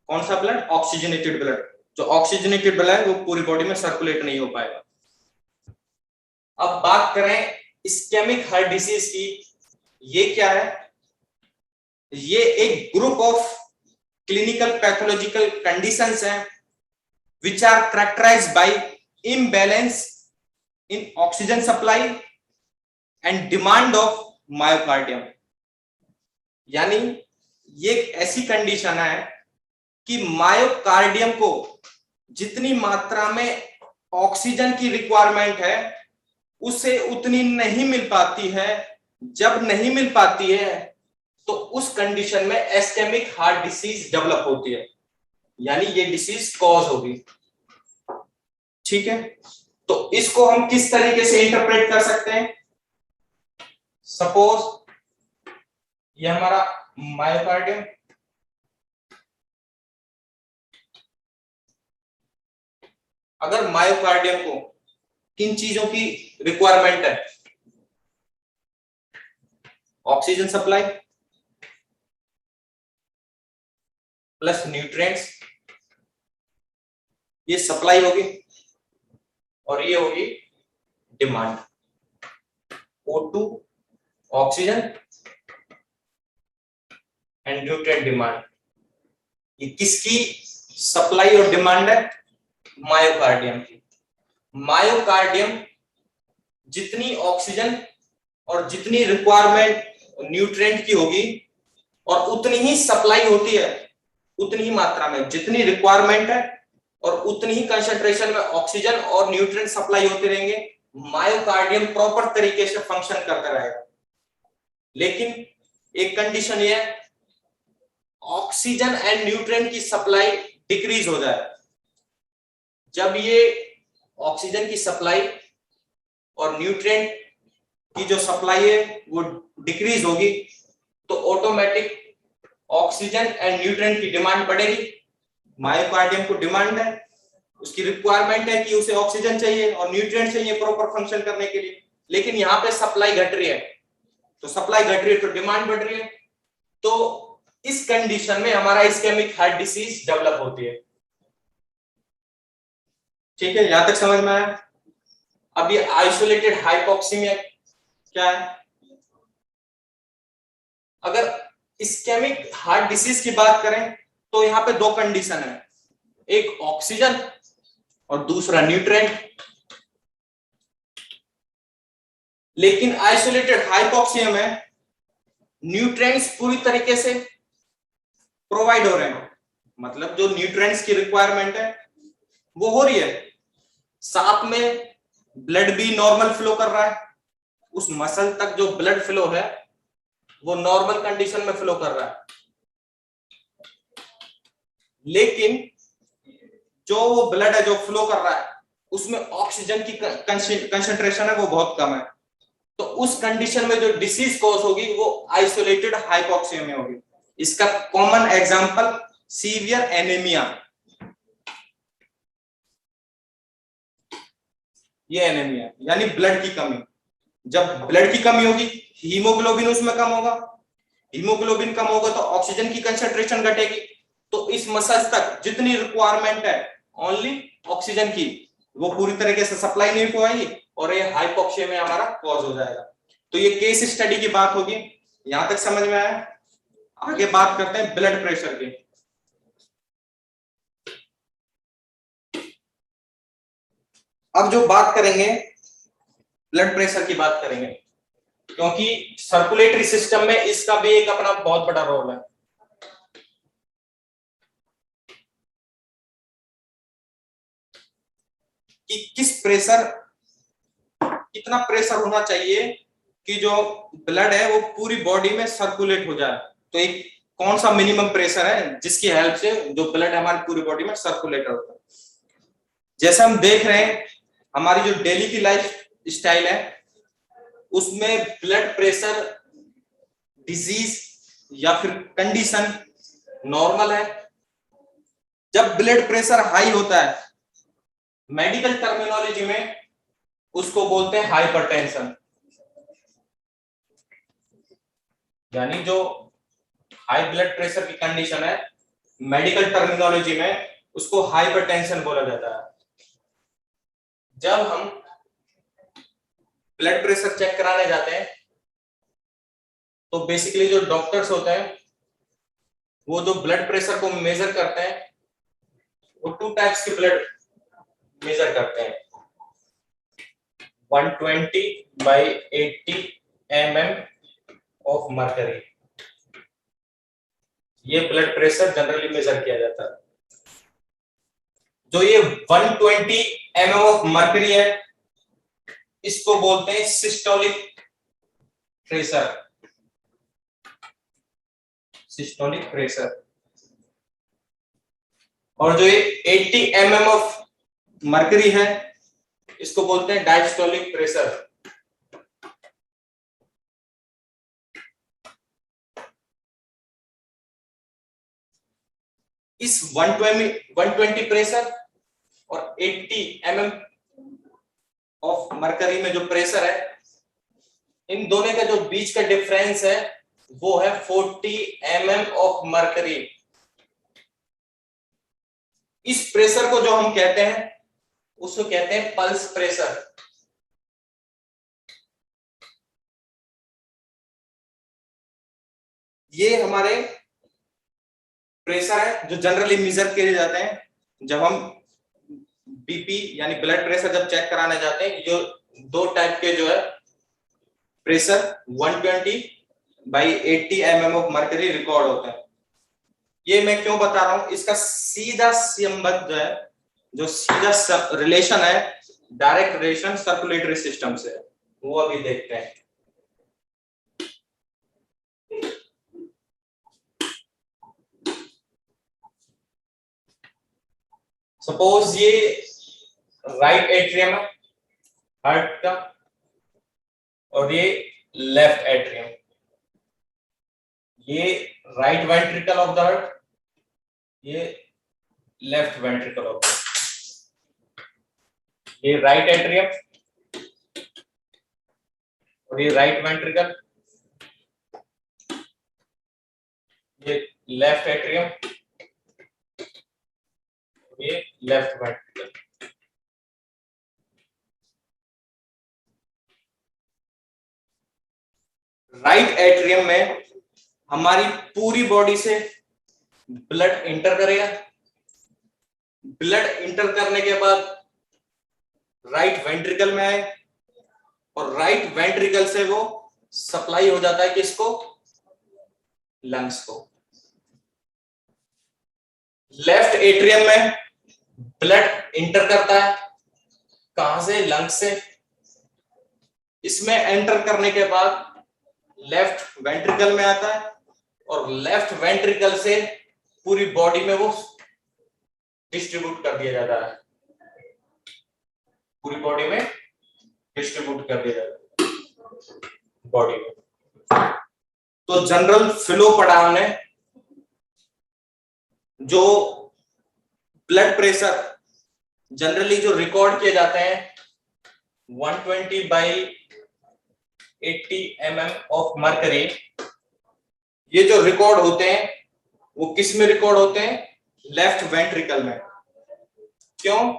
कौन सा ब्लड, ऑक्सीजनेटेड ब्लड, जो ऑक्सीजनेटेड ब्लड है वो पूरी बॉडी में सर्कुलेट नहीं हो पाएगा। अब बात करें इस्केमिक हार्ट डिसीज की, ये क्या है? ये एक group of clinical pathological conditions हैं which are characterized by imbalance in oxygen supply and demand of myocardium। यानी ये एक ऐसी कंडीशन है कि मायोकार्डियम को जितनी मात्रा में ऑक्सीजन की रिक्वायरमेंट है उसे उतनी नहीं मिल पाती है। जब नहीं मिल पाती है तो उस कंडीशन में इस्केमिक हार्ट डिसीज डेवलप होती है, यानी ये डिसीज कॉज होगी। ठीक है, तो इसको हम किस तरीके से इंटरप्रेट कर सकते हैं? सपोज ये हमारा मायोकार्डियम, अगर मायोकार्डियम को किन चीजों की रिक्वायरमेंट है? ऑक्सीजन सप्लाई प्लस न्यूट्रिएंट्स, ये सप्लाई होगी और ये होगी demand, O2 oxygen and nutrient demand. ये किसकी सप्लाई और डिमांड है? मायोकार्डियम की। मायोकार्डियम जितनी ऑक्सीजन और जितनी रिक्वायरमेंट न्यूट्रिएंट की होगी और उतनी ही सप्लाई होती है, उतनी ही मात्रा में जितनी रिक्वायरमेंट है और उतनी ही कंसंट्रेशन में ऑक्सीजन और न्यूट्रिएंट सप्लाई होते रहेंगे, मायोकार्डियम प्रॉपर तरीके से फंक्शन करता रहेगा। लेकिन एक कंडीशन ये है, ऑक्सीजन एंड न्यूट्रिएंट की सप्लाई डिक्रीज हो जाए। जब ये ऑक्सीजन की सप्लाई और न्यूट्रिएंट की जो सप्लाई है वो डिक्रीज होगी तो ऑटोमेटिक ऑक्सीजन एंड न्यूट्रिएंट की डिमांड बढ़ेगी। मायोकार्डियम को डिमांड है, उसकी रिक्वायरमेंट है कि उसे ऑक्सीजन चाहिए और न्यूट्रिएंट चाहिए प्रॉपर फंक्शन करने के लिए, लेकिन यहाँ पे सप्लाई घट रही है, तो सप्लाई घट रही है तो डिमांड बढ़ रही है। तो इस कंडीशन में हमारा इस्केमिक हार्ट डिसीज डेवलप होती है। ठीक है, यहां तक समझ में आया? अब ये आइसोलेटेड हाइपोक्सीमिया क्या है? अगर इस्केमिक हार्ट डिसीज की बात करें तो यहाँ पे दो कंडीशन है, एक ऑक्सीजन और दूसरा न्यूट्रिएंट। लेकिन आइसोलेटेड हाइपोक्सिया में न्यूट्रिएंट्स पूरी तरीके से प्रोवाइड हो रहे हैं, मतलब जो न्यूट्रिएंट्स की रिक्वायरमेंट है वो हो रही है, साथ में ब्लड भी नॉर्मल फ्लो कर रहा है, उस मसल तक जो ब्लड फ्लो है वो नॉर्मल कंडीशन में फ्लो कर रहा है। लेकिन जो वो ब्लड है जो फ्लो कर रहा है उसमें ऑक्सीजन की कंसंट्रेशन है वो बहुत कम है, तो उस कंडीशन में जो डिसीज कॉज होगी वो आइसोलेटेड हाइपोक्सिया में होगी। इसका कॉमन एग्जांपल सीवियर एनीमिया, ये एनीमिया यानी ब्लड की कमी। जब ब्लड की कमी होगी हीमोग्लोबिन उसमें कम होगा, हीमोग्लोबिन कम होगा तो ऑक्सीजन की कंसंट्रेशन घटेगी, तो इस मसल्स तक जितनी रिक्वायरमेंट है ओनली ऑक्सीजन की, वो पूरी तरीके से सप्लाई नहीं हो पाएगी और ये हाइपोक्सिया में हमारा कॉज हो जाएगा। तो ये केस स्टडी की बात होगी। यहां तक समझ में आया? आगे बात करते हैं ब्लड प्रेशर की। अब जो बात करेंगे ब्लड प्रेशर की बात करेंगे, क्योंकि सर्कुलेटरी सिस्टम में इसका भी एक अपना बहुत बड़ा रोल है। कि कितना प्रेशर होना चाहिए कि जो ब्लड है वो पूरी बॉडी में सर्कुलेट हो जाए। तो एक कौन सा मिनिमम प्रेशर है जिसकी हेल्प से जो ब्लड हमारी पूरी बॉडी में सर्कुलेट होता है। जैसे हम देख रहे हैं हमारी जो डेली की लाइफ स्टाइल है उसमें ब्लड प्रेशर डिजीज या फिर कंडीशन नॉर्मल है। जब ब्लड प्रेशर हाई होता है मेडिकल टर्मिनोलॉजी में उसको बोलते हैं हाइपरटेंशन, यानी जो हाई ब्लड प्रेशर की कंडीशन है मेडिकल टर्मिनोलॉजी में उसको हाइपरटेंशन बोला जाता है। जब हम ब्लड प्रेशर चेक कराने जाते हैं तो बेसिकली जो डॉक्टर्स होते हैं वो जो ब्लड प्रेशर को मेजर करते हैं वो 2 टाइप्स के ब्लड मेजर करते हैं, 120/80 mm ऑफ मर्करी। ये ब्लड प्रेशर जनरली मेजर किया जाता है। जो ये 120 mm ऑफ मर्करी है इसको बोलते हैं सिस्टोलिक प्रेशर, सिस्टोलिक प्रेशर। और जो ये 80 mm ऑफ मर्करी है इसको बोलते हैं डायस्टोलिक प्रेशर। इस 120 प्रेशर और 80 mm ऑफ मर्करी में जो प्रेशर है इन दोनों का जो बीच का डिफरेंस है वो है 40 mm ऑफ मर्करी। इस प्रेशर को जो हम कहते हैं उसको कहते हैं पल्स प्रेशर। ये हमारे प्रेशर है जो जनरली मेजर किए जाते हैं जब हम बीपी यानी ब्लड प्रेशर जब चेक कराने जाते हैं। जो 2 टाइप के जो है pressure 120/80 mm of mercury record होते हैं। ये मैं क्यों बता रहा हूं, इसका सीधा संबंध जो है, जो सीधा रिलेशन है, डायरेक्ट रिलेशन सर्कुलेटरी सिस्टम से, वो अभी देखते हैं। सपोज ये राइट एट्रियम है हार्ट का और ये लेफ्ट एट्रियम, ये right ventricle of the heart, ये left ventricle of the heart. ये राइट एट्रियम और ये राइट वेंट्रिकल, ये लेफ्ट एट्रियम, ये लेफ्ट वेंट्रिकल। राइट एट्रियम में हमारी पूरी बॉडी से ब्लड इंटर करेगा। ब्लड इंटर करने के बाद राइट वेंट्रिकल में आए और राइट वेंट्रिकल से वो सप्लाई हो जाता है किसको? लंग्स को। लेफ्ट एट्रियम में ब्लड इंटर करता है कहां से? लंग्स से। इसमें एंटर करने के बाद लेफ्ट वेंट्रिकल में आता है और लेफ्ट वेंट्रिकल से पूरी बॉडी में वो डिस्ट्रीब्यूट कर दिया जाता है, पूरी बॉडी में डिस्ट्रीब्यूट कर दिया जाता है बॉडी में। तो जनरल फ्लो पढ़ा हमने। जो ब्लड प्रेशर जनरली जो रिकॉर्ड किए जाते हैं 120/80 mm ऑफ मर्करी, ये जो रिकॉर्ड होते हैं वो किस में रिकॉर्ड होते हैं? लेफ्ट वेंट्रिकल में। क्यों?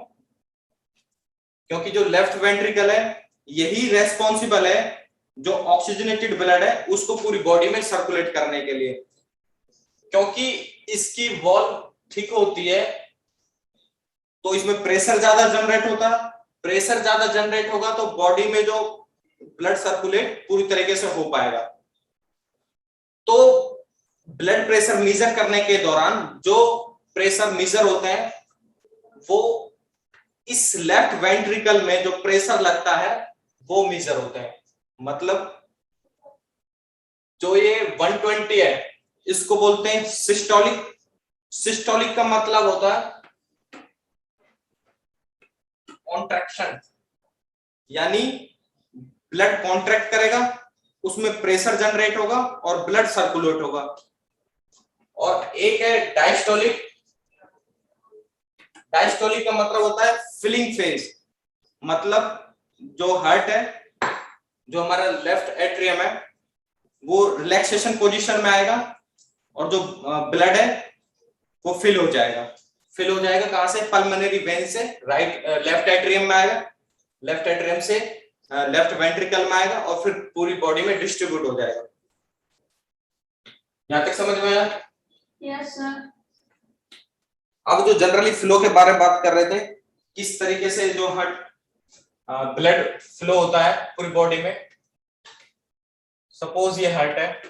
क्योंकि जो लेफ्ट वेंट्रिकल है यही रेस्पॉन्सिबल है जो ऑक्सीजनेटेड ब्लड है उसको पूरी बॉडी में सर्कुलेट करने के लिए। क्योंकि इसकी वॉल थिक होती है तो इसमें प्रेशर ज्यादा जनरेट होता है, प्रेशर ज्यादा जनरेट होगा तो बॉडी में जो ब्लड सर्कुलेट पूरी तरीके से हो पाएगा। तो ब्लड प्रेशर मेजर करने के दौरान जो प्रेशर मेजर होते हैं वो इस लेफ्ट वेंट्रिकल में जो प्रेशर लगता है वो मेजर होते हैं। मतलब जो ये 120 है इसको बोलते हैं सिस्टोलिक। सिस्टोलिक का मतलब होता है कॉन्ट्रैक्शन, यानी ब्लड कॉन्ट्रैक्ट करेगा, उसमें प्रेशर जनरेट होगा और ब्लड सर्कुलेट होगा। और एक है डायस्टोलिक। डायस्टोलिक का मतलब होता है फिलिंग फेज। मतलब जो हार्ट है, जो हमारा लेफ्ट एट्रियम है वो रिलैक्सेशन पोजीशन में आएगा और जो ब्लड है वो फिल हो जाएगा। फिल हो जाएगा कहां से? पल्मोनरी वेन से राइट लेफ्ट एट्रियम में आएगा, लेफ्ट एट्रियम से लेफ्ट वेंट्रिकल में आएगा और फिर पूरी बॉडी में डिस्ट्रीब्यूट हो जाएगा। यहां तक समझ में आया? Yes sir. अब जो जनरली फ्लो के बारे में बात कर रहे थे, किस तरीके से जो हार्ट ब्लड फ्लो होता है पूरी बॉडी में। सपोज ये हार्ट है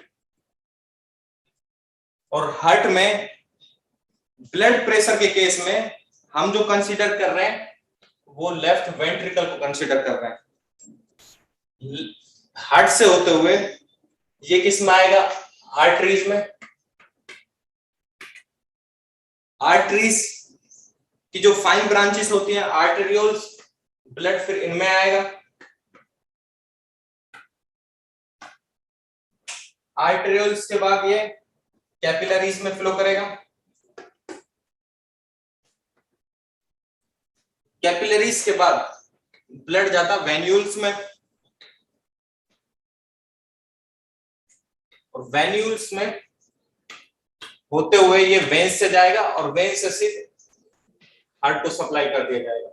और हार्ट में ब्लड प्रेशर के केस में हम जो कंसीडर कर रहे हैं वो लेफ्ट वेंट्रिकल को कंसीडर कर रहे हैं। हार्ट से होते हुए ये किस में आएगा? आर्टरीज में। आर्टरीज की जो फाइन ब्रांचेस होती हैं आर्टेरियोल्स, ब्लड फिर इनमें आएगा। आर्टेरियोल्स के बाद ये कैपिलरीज में फ्लो करेगा। कैपिलरीज के बाद ब्लड जाता वेन्यूल्स में और वेन्यूल्स में होते हुए ये वेन्स से जाएगा और वेन्स से सीधे हार्ट को सप्लाई कर दिया जाएगा।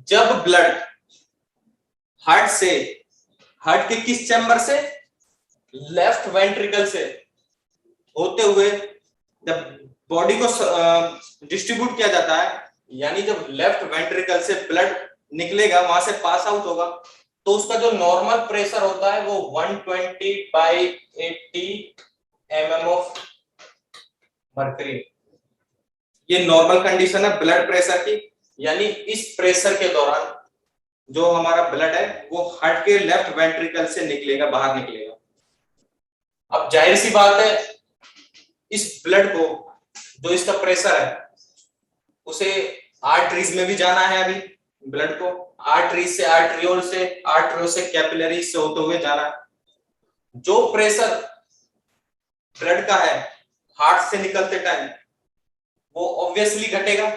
जब ब्लड हार्ट के किस चैम्बर से? लेफ्ट वेंट्रिकल से होते हुए जब बॉडी को डिस्ट्रीब्यूट किया जाता है, यानी जब लेफ्ट वेंट्रिकल से ब्लड निकलेगा वहां से पास आउट होगा तो उसका जो नॉर्मल प्रेशर होता है वो 120/80 mm ऑफ मर्करी। ये नॉर्मल कंडीशन है ब्लड प्रेशर की, यानी इस प्रेशर के दौरान जो हमारा ब्लड है वो हार्ट के लेफ्ट वेंट्रिकल से निकलेगा, बाहर निकलेगा। अब जाहिर सी बात है इस ब्लड को जो इसका प्रेशर है उसे आर्टरीज में भी जाना है। अभी ब्लड को आर्टरीज से आर्टरियोल से कैपिलरीज से होते हुए जाना है। जो प्रेशर ब्लड का है हार्ट से निकलते टाइम वो ऑब्वियसली घटेगा।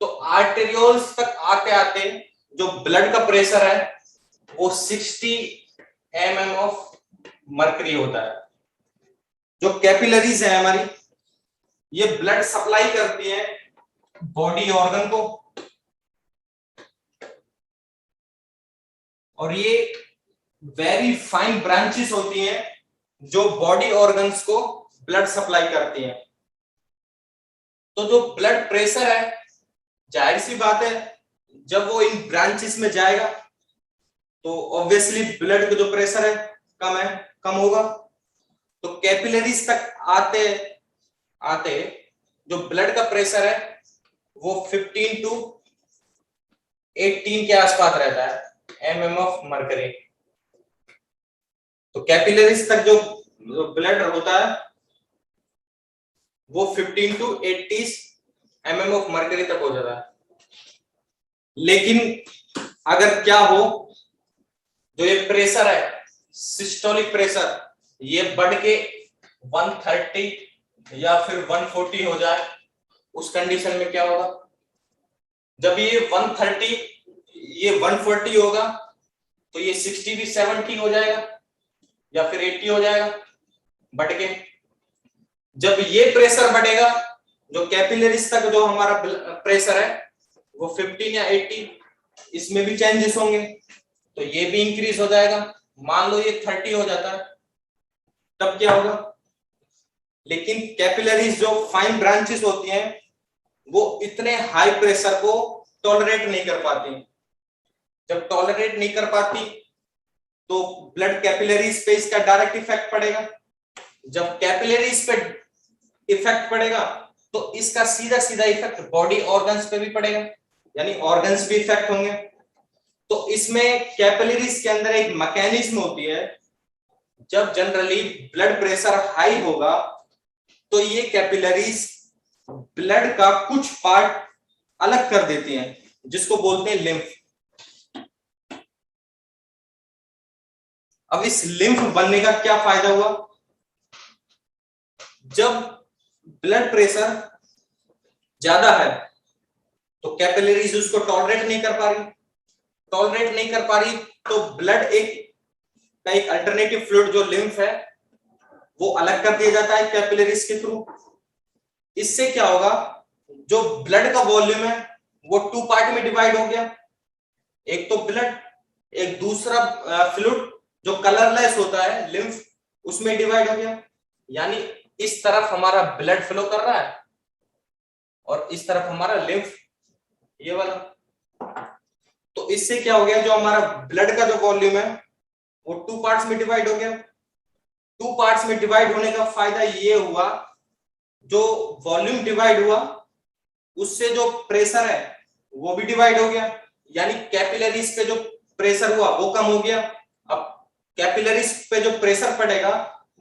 तो आर्टेरियोल्स तक आते आते जो ब्लड का प्रेशर है वो 60 mm ऑफ मर्करी होता है। जो कैपिलरीज है हमारी ये ब्लड सप्लाई करती है बॉडी ऑर्गन को और ये वेरी फाइन ब्रांचेस होती हैं जो बॉडी ऑर्गन्स को ब्लड सप्लाई करती हैं। तो जो ब्लड प्रेशर है जाहिर सी बात है जब वो इन ब्रांचेस में जाएगा तो ऑब्वियसली ब्लड का जो प्रेशर है कम होगा। तो कैपिलरीज तक आते आते जो ब्लड का प्रेशर है वो 15 to 18 के आसपास रहता है mm ऑफ मर्करी। तो कैपिलरीज तक जो ब्लड होता है वो 15 to 80 mm ऑफ मर्करी तक हो जाता है। लेकिन अगर क्या हो, जो ये प्रेशर है सिस्टोलिक प्रेशर ये बढ़ के 130 या फिर 140 हो जाए, उस कंडीशन में क्या होगा? जब ये 130 ये 140 होगा तो ये 60 भी 70 हो जाएगा या फिर 80 हो जाएगा बढ़ के। जब ये प्रेशर बढ़ेगा, जो कैपिलरीज तक जो हमारा प्रेशर है वो 15 या 80, इसमें भी चेंजेस होंगे, तो ये भी इंक्रीज हो जाएगा। मान लो ये 30 हो जाता है, तब क्या होगा? लेकिन कैपिलरीज जो फाइन ब्रांचेस होती हैं वो इतने हाई प्रेशर को टॉलरेट नहीं कर पाती। जब टॉलरेट नहीं कर पाती तो ब्लड कैपिलरीज पे इसका डायरेक्ट इफेक्ट पड़ेगा। जब कैपिलरीज पे इफेक्ट पड़ेगा तो इसका सीधा सीधा इफेक्ट बॉडी ऑर्गन्स पे भी पड़ेगा, यानी ऑर्गन्स भी इफेक्ट होंगे। तो इसमें कैपिलरीज के अंदर एक मैकेनिज्म होती है, जब जनरली ब्लड प्रेशर हाई होगा तो ये कैपिलरीज ब्लड का कुछ पार्ट अलग कर देती हैं, जिसको बोलते हैं लिम्फ। अब इस लिम्फ बनने का क्या फायदा हुआ? जब ब्लड प्रेशर ज्यादा है तो कैपिलरीज उसको टॉलरेट नहीं कर पा रही, टॉलरेट नहीं कर पा रही तो ब्लड एक अल्टरनेटिव फ्लूइड जो लिम्फ है वो अलग कर दिया जाता है कैपिलरीज के थ्रू। इससे क्या होगा? जो ब्लड का वॉल्यूम है वो 2 पार्ट में डिवाइड हो गया, एक तो ब्लड, एक दूसरा फ्लूइड जो कलरलेस होता है लिम्फ, उसमें डिवाइड हो गया। यानी इस तरफ हमारा ब्लड फ्लो कर रहा है और इस तरफ हमारा लिम्फ, ये वाला। तो इससे क्या हो गया? जो हमारा ब्लड का जो वॉल्यूम है वो 2 पार्ट्स में डिवाइड हो गया। 2 पार्ट्स में डिवाइड होने का फायदा ये हुआ, जो वॉल्यूम डिवाइड हुआ उससे जो प्रेशर है वो भी डिवाइड हो गया, यानी कैपिलरीज पे जो प्रेशर हुआ वो कम हो गया। अब कैपिलरीज पे जो प्रेशर पड़ेगा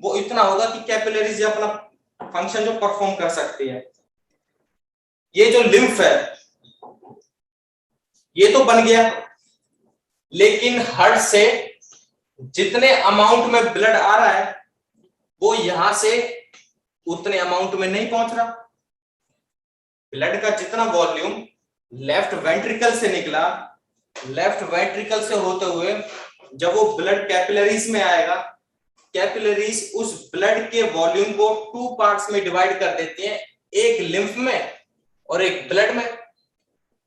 वो इतना होगा कि कैपिलरीज अपना फंक्शन जो परफॉर्म कर सकती है। ये जो लिम्फ है ये तो बन गया, लेकिन हार्ट से जितने अमाउंट में ब्लड आ रहा है वो यहां से उतने अमाउंट में नहीं पहुंच रहा। ब्लड का जितना वॉल्यूम लेफ्ट वेंट्रिकल से निकला, लेफ्ट वेंट्रिकल से होते हुए जब वो ब्लड कैपिलरीज में आएगा, कैपिलरीज उस ब्लड के वॉल्यूम को 2 पार्ट्स में डिवाइड कर देती हैं, एक लिम्फ में और एक ब्लड में।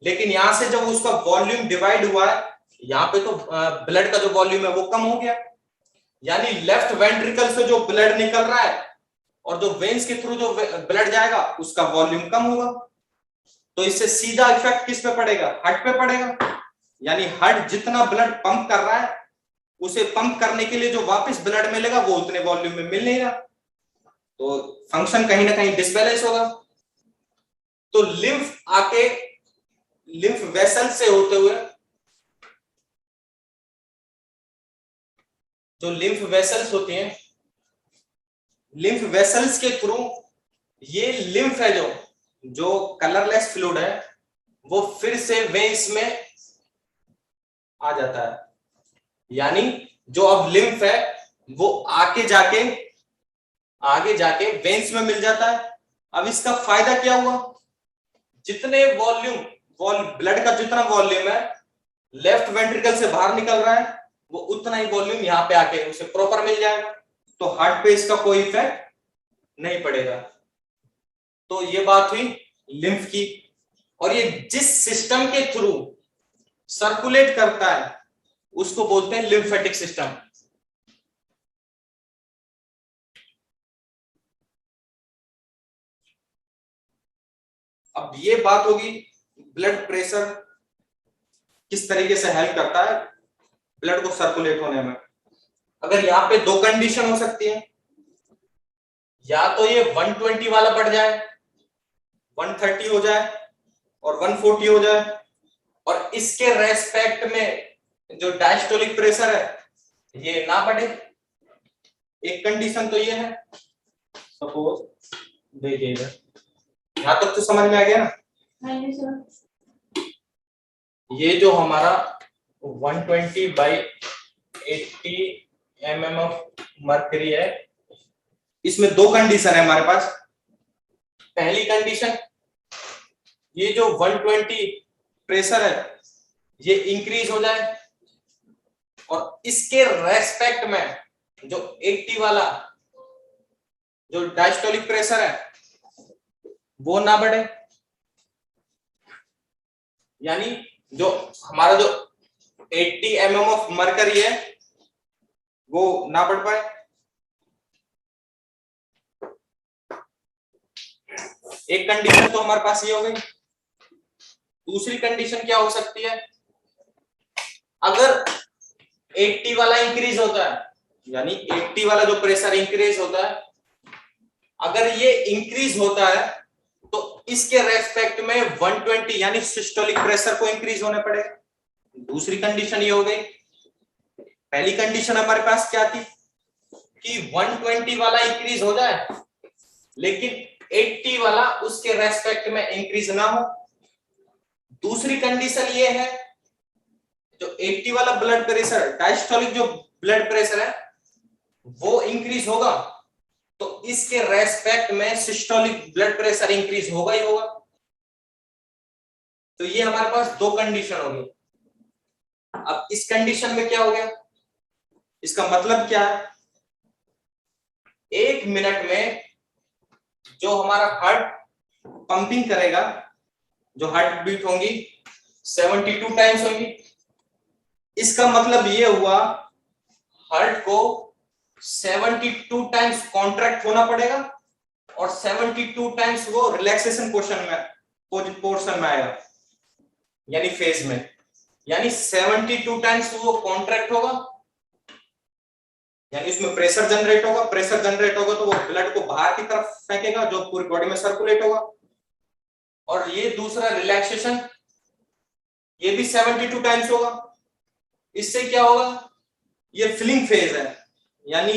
लेकिन यहां से जब उसका वॉल्यूम डिवाइड हुआ है, यहाँ पे तो ब्लड का जो वॉल्यूम है वो कम हो गया, यानी लेफ्ट वेंट्रिकल से जो ब्लड निकल रहा है और जो वेन्स के थ्रू जो ब्लड जाएगा उसका वॉल्यूम कम होगा। तो इससे सीधा इफेक्ट किस पे पड़ेगा? हार्ट पे पड़ेगा। यानी हार्ट जितना ब्लड पंप कर रहा है उसे पंप करने के लिए जो वापस ब्लड मिलेगा वो उतने वॉल्यूम में मिल नहीं रहा, तो फंक्शन कहीं ना कहीं डिसबैलेंस होगा। तो लिम्फ आके लिम्फ वेसल से होते हुए, जो लिम्फ वेसल्स होती हैं, लिम्फ वेसल्स के थ्रू ये लिम्फ है जो कलरलेस फ्लूइड है वो फिर से वेन्स में आ जाता है। यानी जो अब लिम्फ है वो आगे जाके वेन्स में मिल जाता है। अब इसका फायदा क्या हुआ? जितने ब्लड का जितना वॉल्यूम है लेफ्ट वेंट्रिकल से बाहर निकल रहा है वो उतना ही वॉल्यूम यहाँ पे आके उसे प्रॉपर मिल जाएगा, तो हार्ट पे इसका कोई इफेक्ट नहीं पड़ेगा। तो ये बात हुई लिम्फ की। और ये जिस सिस्टम के थ्रू सर्कुलेट करता है उसको बोलते हैं लिम्फेटिक सिस्टम। अब ये बात होगी ब्लड प्रेशर किस तरीके से हेल्प करता है ब्लड को सर्कुलेट होने में। अगर यहाँ पे 2 कंडीशन हो सकती है, या तो ये 120 वाला बढ़ जाए, 130 हो जाए और 140 हो जाए, और इसके रेस्पेक्ट में जो डायस्टोलिक प्रेशर है ये ना बढ़े। एक कंडीशन तो ये है। सपोज देखिए यहां तक तो समझ में आ गया ना? हाँ जी सर। ये जो हमारा 120/80 mm ऑफ मर्करी है, इसमें 2 कंडीशन है हमारे पास। पहली कंडीशन, ये जो 120 प्रेशर है ये इंक्रीज हो जाए और इसके रेस्पेक्ट में जो 80 वाला जो डायस्टोलिक प्रेशर है वो ना बढ़े, यानी जो हमारा जो 80 mm ऑफ मरकरी है वो ना बढ़ पाए। एक कंडीशन तो हमारे पास ये हो गई। दूसरी कंडीशन क्या हो सकती है, अगर 80 वाला इंक्रीज होता है, यानी 80 वाला जो प्रेशर इंक्रीज होता है, अगर ये इंक्रीज होता है तो इसके रेस्पेक्ट में 120 यानी सिस्टोलिक प्रेशर को इंक्रीज होने पड़ेगा। दूसरी कंडीशन ये हो गई। पहली कंडीशन हमारे पास क्या थी कि 120 वाला इंक्रीज हो जाए लेकिन 80 वाला उसके रेस्पेक्ट में इंक्रीज ना हो। दूसरी कंडीशन ये है, जो 80 वाला ब्लड प्रेशर, डायस्टोलिक जो ब्लड प्रेशर है वो इंक्रीज होगा तो इसके रेस्पेक्ट में सिस्टोलिक ब्लड प्रेशर इंक्रीज होगा ही होगा। तो ये हमारे पास दो कंडीशन हो गई। अब इस कंडीशन में क्या हो गया, इसका मतलब क्या है, 1 मिनट में जो हमारा हार्ट पंपिंग करेगा, जो हार्ट बीट होंगी 72 टाइम्स होंगी। इसका मतलब ये हुआ हार्ट को 72 टाइम्स कॉन्ट्रैक्ट होना पड़ेगा और 72 टाइम्स वो रिलैक्सेशन पोर्शन में आएगा, यानी फेज में। यानी 72 टाइम्स वो कॉन्ट्रैक्ट होगा, यानी इसमें प्रेशर जनरेट होगा। प्रेशर जनरेट होगा तो वो ब्लड को बाहर की तरफ फेंकेगा जो पूरी बॉडी में सर्कुलेट होगा। और ये दूसरा रिलैक्सेशन, ये भी 72 टाइम्स होगा। इससे क्या होगा, ये फिलिंग फेज है, यानी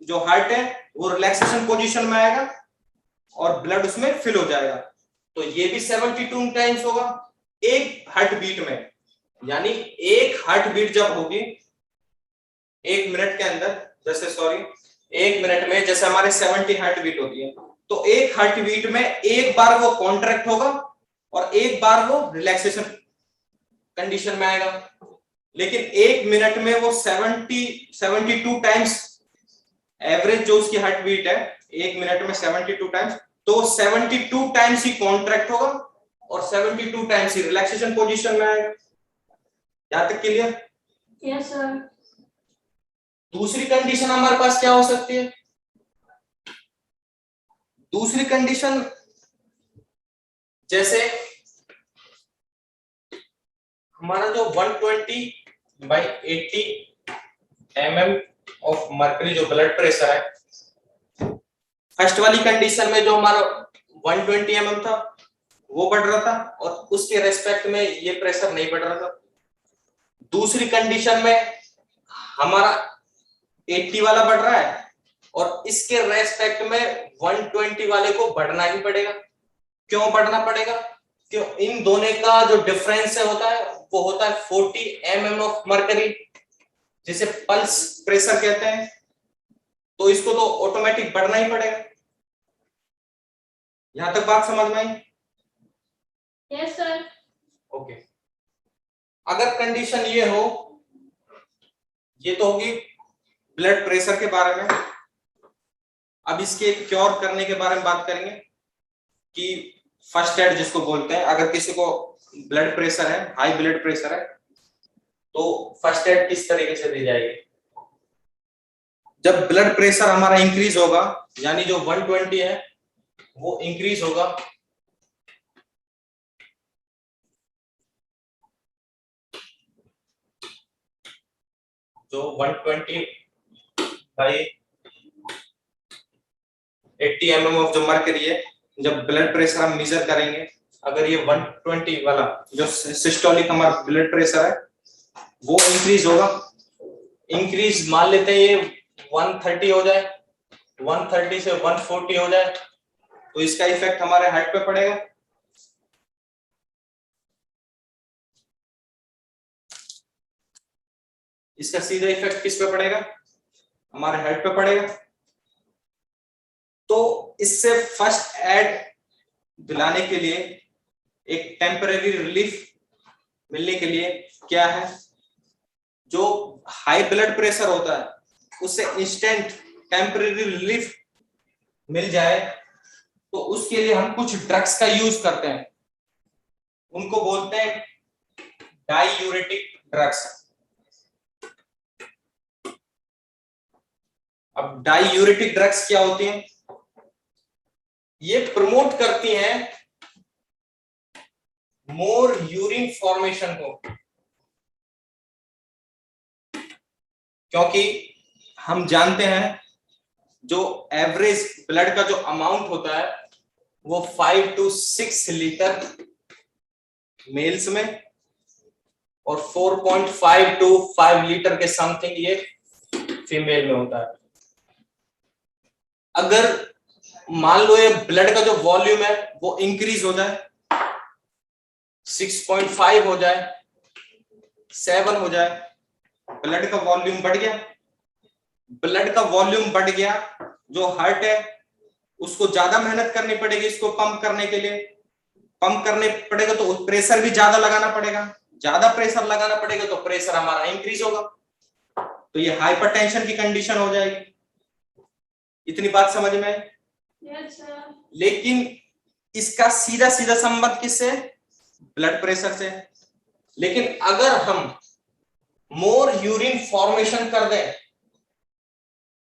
जो हार्ट है वो रिलैक्सेशन पोजीशन में आएगा और ब्लड उसमें फिल हो जाएगा। तो ये भी 72 टाइम्स होगा एक हार्ट बीट में। यानी एक हार्ट बीट जब होगी 1 मिनट के अंदर, जैसे 1 मिनट में जैसे हमारे 70 हार्ट बीट होती है, तो एक हार्ट बीट में एक बार वो कॉन्ट्रैक्ट होगा और एक बार वो रिलैक्सेशन कंडीशन में आएगा। लेकिन 1 मिनट में वो 72 टाइम्स एवरेज जो उसकी हार्ट बीट है 1 मिनट में 72 टाइम्स, तो 72 टाइम्स ही कॉन्ट्रैक्ट होगा और 72 टाइम्स ही रिलैक्सेशन पोजीशन में आएगा। यहां तक क्लियर? Yes sir. दूसरी कंडीशन हमारे पास क्या हो सकती है, दूसरी कंडीशन जैसे हमारा जो 120/80 mm ऑफ मर्करी जो ब्लड प्रेशर है, फर्स्ट वाली कंडीशन में जो हमारा 120 mm था वो बढ़ रहा था और उसके रेस्पेक्ट में ये प्रेशर नहीं बढ़ रहा था। दूसरी कंडीशन में हमारा 80 वाला बढ़ रहा है और इसके रेस्पेक्ट में 120 वाले को बढ़ना ही पड़ेगा। क्यों बढ़ना पड़ेगा, क्यों, इन दोनों का जो डिफरेंस होता है वो होता है 40 mm ऑफ मर्करी, जिसे पल्स प्रेशर कहते हैं। तो इसको तो ऑटोमेटिक बढ़ना ही पड़ेगा। यहां तक बात समझ में आई? Yes sir. ओके। अगर कंडीशन ये हो, ये तो होगी ब्लड प्रेशर के बारे में। अब इसके क्योर करने के बारे में बात करेंगे कि फर्स्ट एड जिसको बोलते हैं। अगर किसी को ब्लड प्रेशर है, हाई ब्लड प्रेशर है, तो फर्स्ट एड किस तरीके से दी जाएगी। जब ब्लड प्रेशर हमारा इंक्रीज होगा, यानी जो 120 है वो इंक्रीज होगा, जो 120/80 mm ऑफ जो मर्करी है, जब ब्लड प्रेशर हम मेजर करेंगे, अगर ये 120 वाला जो सिस्टोलिक हमारा ब्लड प्रेशर है वो इंक्रीज होगा, इंक्रीज मान लेते हैं ये 130 हो जाए, 130 से 140 हो जाए, तो इसका इफेक्ट हमारे हार्ट पे पड़ेगा। इसका सीधा इफेक्ट किस पे पड़ेगा, हमारे हार्ट पे पड़ेगा। तो इससे फर्स्ट एड दिलाने के लिए, एक टेम्परेरी रिलीफ मिलने के लिए क्या है, जो हाई ब्लड प्रेशर होता है उससे इंस्टेंट टेम्परेरी रिलीफ मिल जाए तो उसके लिए हम कुछ ड्रग्स का यूज करते हैं, उनको बोलते हैं डाईयूरेटिक ड्रग्स। अब डाईयूरेटिक ड्रग्स क्या होती हैं? ये प्रमोट करती हैं मोर यूरिन फॉर्मेशन को, क्योंकि हम जानते हैं जो एवरेज ब्लड का जो अमाउंट होता है वो 5 to 6 लीटर मेल्स में और 4.5 to 5 लीटर के समथिंग ये फीमेल में होता है। अगर मान लो ये ब्लड का जो वॉल्यूम है वो इंक्रीज हो जाए, 6.5 हो जाए, 7 हो जाए, ब्लड का वॉल्यूम बढ़ गया। ब्लड का वॉल्यूम बढ़ गया, जो हार्ट है उसको ज्यादा मेहनत करनी पड़ेगी इसको पंप करने के लिए। पंप करने पड़ेगा तो प्रेशर भी ज्यादा लगाना पड़ेगा, ज्यादा प्रेशर लगाना पड़ेगा तो प्रेशर हमारा इंक्रीज होगा, तो ये हाइपरटेंशन की कंडीशन हो जाएगी। इतनी बात समझ में आई? Yes sir. लेकिन इसका सीधा सीधा संबंध किससे? ब्लड प्रेशर से। लेकिन अगर हम मोर यूरिन फॉर्मेशन कर दें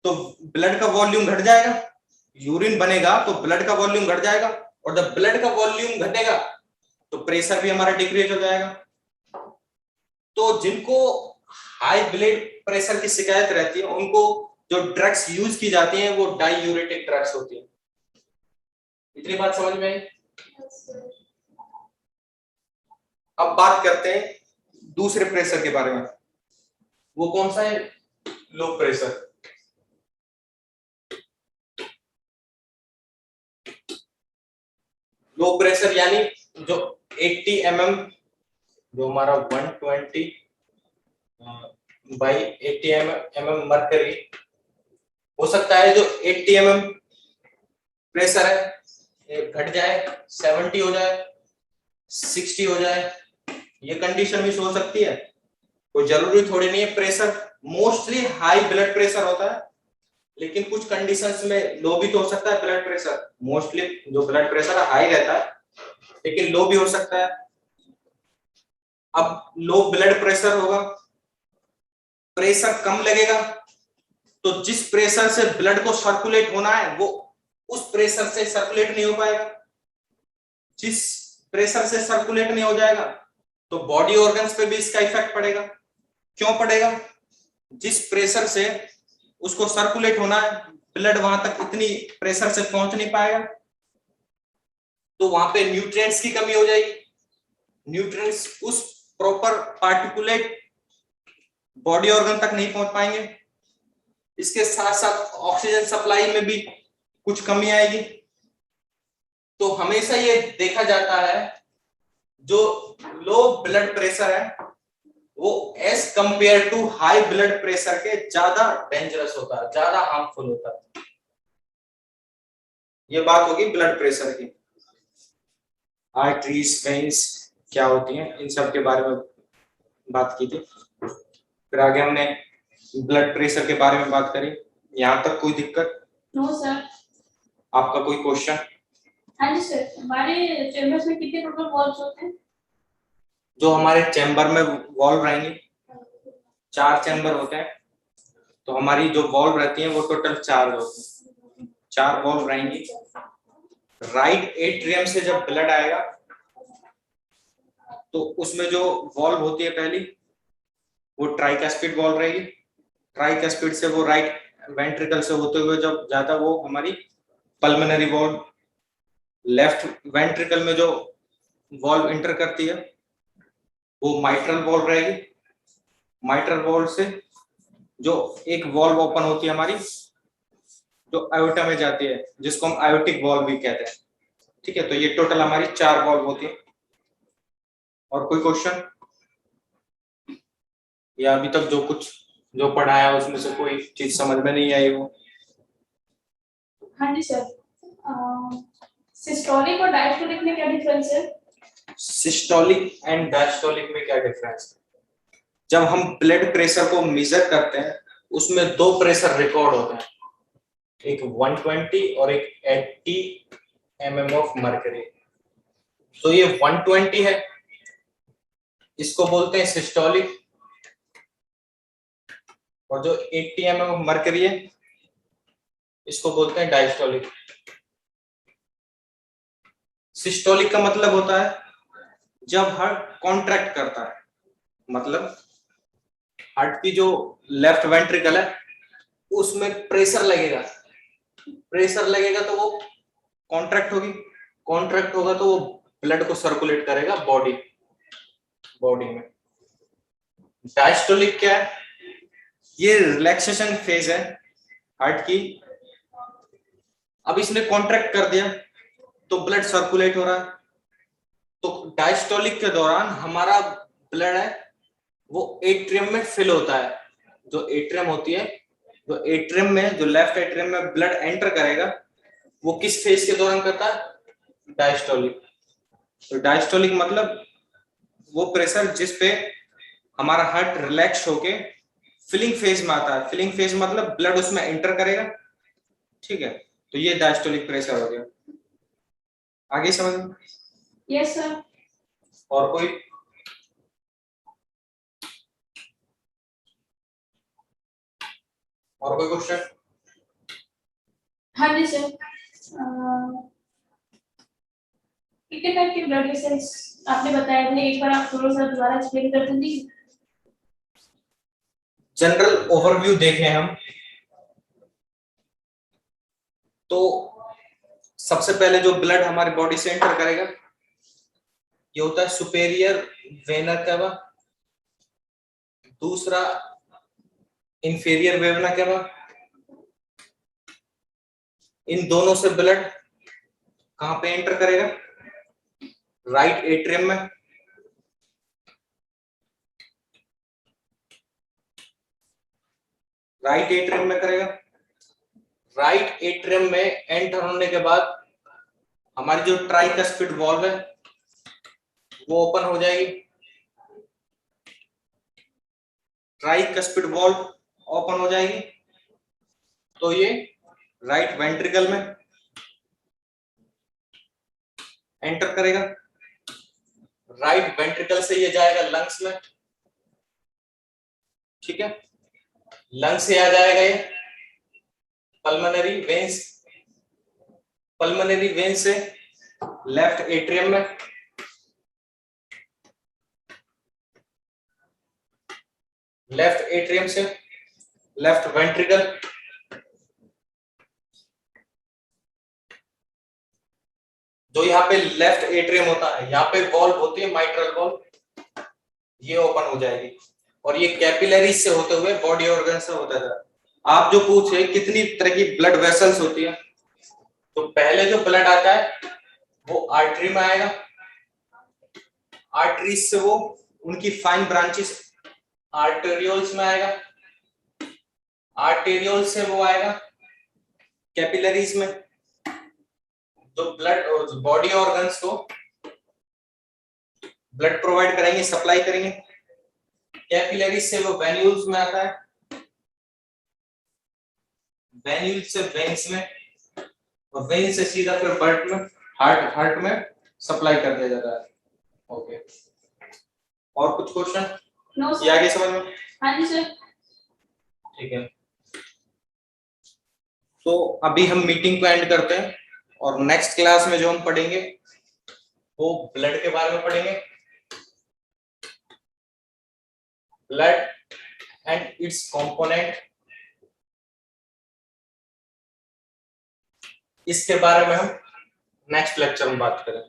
तो ब्लड का वॉल्यूम घट जाएगा, यूरिन बनेगा तो ब्लड का वॉल्यूम घट जाएगा, और जब ब्लड का वॉल्यूम घटेगा तो प्रेशर भी हमारा डिक्रीज हो जाएगा। तो जिनको हाई ब्लड प्रेशर की शिकायत रहती है उनको जो ड्रग्स यूज की जाती हैं वो डाईयूरेटिक ड्रग्स होती है। इतनी बात समझ में आई? Yes sir. अब बात करते हैं दूसरे प्रेशर के बारे में। वो कौन सा है? Low pressure. लो प्रेशर यानी जो 80 mm, जो हमारा 120 बाई 80 mm मरकरी हो सकता है, जो 80 mm प्रेशर है ये घट जाए, 70 हो जाए, 60 हो जाए, ये कंडीशन भी हो सकती है। कोई जरूरी थोड़ी नहीं है। Pressure mostly high blood pressure होता है, लेकिन कुछ कंडीशंस में लो भी तो हो सकता है ब्लड प्रेशर। मोस्टली जो ब्लड प्रेशर हाई रहता है लेकिन लो भी हो सकता है। अब लो ब्लड प्रेशर होगा, प्रेशर कम लगेगा, तो जिस प्रेशर से ब्लड को सर्कुलेट होना है वो उस प्रेशर से सर्कुलेट नहीं हो पाएगा। जिस प्रेशर से सर्कुलेट नहीं हो जाएगा तो बॉडी ऑर्गन्स पे भी इसका इफेक्ट पड़ेगा। क्यों पड़ेगा? जिस प्रेशर से उसको सर्कुलेट होना है ब्लड वहां तक इतनी प्रेशर से पहुंच नहीं पाएगा, तो वहां पे न्यूट्रिएंट्स की कमी हो जाएगी। न्यूट्रिएंट्स उस प्रॉपर पार्टिकुलेट बॉडी ऑर्गन तक नहीं पहुंच पाएंगे। इसके साथ साथ ऑक्सीजन सप्लाई में भी कुछ कमी आएगी। तो हमेशा ये देखा जाता है जो लो ब्लड प्रेशर है वो as compare to high blood pressure के ज्यादा डेंजरस होता है, ज्यादा हार्मफुल होता है। ये बात होगी ब्लड प्रेशर की। आर्टरीज, वेन्स क्या होती हैं इन सब के बारे में बात की थी। फिर आगे हमने ब्लड प्रेशर के बारे में बात करी। यहाँ तक कोई दिक्कत? No sir. आपका कोई क्वेश्चन? हाँ जी सर। हमारे चेम्बर्स में कितने टोटल वॉल्व्स होते हैं? जो हमारे चैम्बर में वॉल्व रहेंगे 4 चैम्बर होते हैं, तो हमारी जो वॉल्व रहती है वो टोटल 4 होती है। 4 वॉल्व रहेंगी। राइट एट्रियम से जब ब्लड आएगा तो उसमें जो वॉल्व होती है पहली वो ट्राइकस्पिड वॉल्व रहेगी। ट्राइकस्पिड से वो राइट वेंट्रिकल से होते हुए जब जाता वो हमारी पल्मोनरी वॉल्व। लेफ्ट वेंट्रिकल में जो वॉल्व इंटर करती है वो माइट्रल वॉल्व रहेगी। माइट्रल वॉल्व से जो एक वॉल्व ओपन होती है हमारी जो आयोटा में जाती है, जिसको हम आयोटिक वॉल्व भी कहते हैं। ठीक है, तो ये टोटल हमारी 4 वॉल्व होती है। और कोई क्वेश्चन? या अभी तक जो कुछ जो पढ़ाया उसमें से कोई चीज समझ में नहीं आई हो? हाँ जी सर। सिस्टोलिक और डायस्टोलिक में क्या डिफरेंस है? सिस्टोलिक एंड डायस्टोलिक में क्या डिफरेंस है? जब हम ब्लड प्रेशर को मेजर करते हैं उसमें 2 प्रेशर रिकॉर्ड होते हैं। एक 120 और एक 80 mm ऑफ मर्करी। तो ये 120 है, इसको बोलते हैं सिस्टोलिक, और जो 80 mm ऑफ मर्करी है इसको बोलते हैं डायस्टोलिक। सिस्टोलिक का मतलब होता है जब हार्ट कॉन्ट्रैक्ट करता है, मतलब हार्ट की जो लेफ्ट वेंट्रिकल है उसमें प्रेशर लगेगा, प्रेशर लगेगा तो वो कॉन्ट्रैक्ट होगी, कॉन्ट्रैक्ट होगा तो वो ब्लड को सर्कुलेट करेगा बॉडी में। डायस्टोलिक क्या है? ये रिलैक्सेशन फेज है हार्ट की। अब इसने कॉन्ट्रैक्ट कर दिया तो ब्लड सर्कुलेट हो रहा है। तो डायस्टोलिक के दौरान हमारा ब्लड है वो एट्रियम में फिल होता है। जो एट्रियम होती है, जो एट्रियम में, जो लेफ्ट एट्रियम में ब्लड एंटर करेगा वो किस फेज के दौरान करता है? डायस्टोलिक। तो डायस्टोलिक मतलब वो प्रेशर जिस पे हमारा हार्ट रिलैक्स होके फिलिंग फेज में आता है। फिलिंग फेज मतलब ब्लड उसमें एंटर करेगा, ठीक है। तो ये डायस्टोलिक प्रेशर हो गया। आगे समझ में? Yes sir. और कोई? और कोई क्वेश्चन? हाँ जी सर। कितने टाइप के ब्लड वेसल्स आपने बताया थे, एक बार आप थोड़ा सा दोबारा एक्सप्लेन कर देंगे? जनरल ओवरव्यू देखें हम तो सबसे पहले जो ब्लड हमारी बॉडी से एंटर करेगा ये होता है सुपेरियर वेना केवा, दूसरा इंफीरियर वेना केवा। इन दोनों से ब्लड कहां पे एंटर करेगा? राइट एट्रियम में। राइट एट्रियम में करेगा। राइट एट्रियम में एंटर होने के बाद हमारी जो ट्राइकस्पिड वॉल्व है वो ओपन हो जाएगी। ट्राइकस्पिड वॉल्व ओपन हो जाएगी तो ये राइट वेंट्रिकल में एंटर करेगा। राइट वेंट्रिकल से ये जाएगा लंग्स में, ठीक है। लंग्स से आ जाएगा ये पल्मोनरी वेन्स, पल्मोनरी वेन से लेफ्ट एट्रियम में, लेफ्ट एट्रियम से लेफ्ट वेंट्रिकल, जो यहाँ पे लेफ्ट एट्रियम होता है यहाँ पे वॉल्व होती है माइट्रल वॉल्व, ये ओपन हो जाएगी और ये कैपिलरीज से होते हुए बॉडी ऑर्गन से होता है। आप जो पूछे कितनी तरह की ब्लड वेसल्स होती है, तो पहले जो ब्लड आता है वो आर्टरी में आएगा, आर्टरीज से वो उनकी फाइन ब्रांचेस आर्टेरियोल्स में आएगा, आर्टेरियोल से वो आएगा कैपिलरीज में, जो ब्लड और बॉडी ऑर्गन्स को ब्लड प्रोवाइड करेंगे, सप्लाई करेंगे। कैपिलरीज से वो वेन्यूल्स में आता है, वेन्यूल से वेन्स में, और वेन से सीधा फिर हार्ट में, हार्ट में सप्लाई कर दिया जाता है। ओके, और कुछ क्वेश्चन? नो ये आगे समझ में? हाँ जी सर। ठीक है, तो अभी हम मीटिंग को एंड करते हैं और नेक्स्ट क्लास में जो हम पढ़ेंगे वो ब्लड के बारे में पढ़ेंगे, ब्लड एंड इट्स कंपोनेंट, इसके बारे में हम नेक्स्ट लेक्चर में बात करें।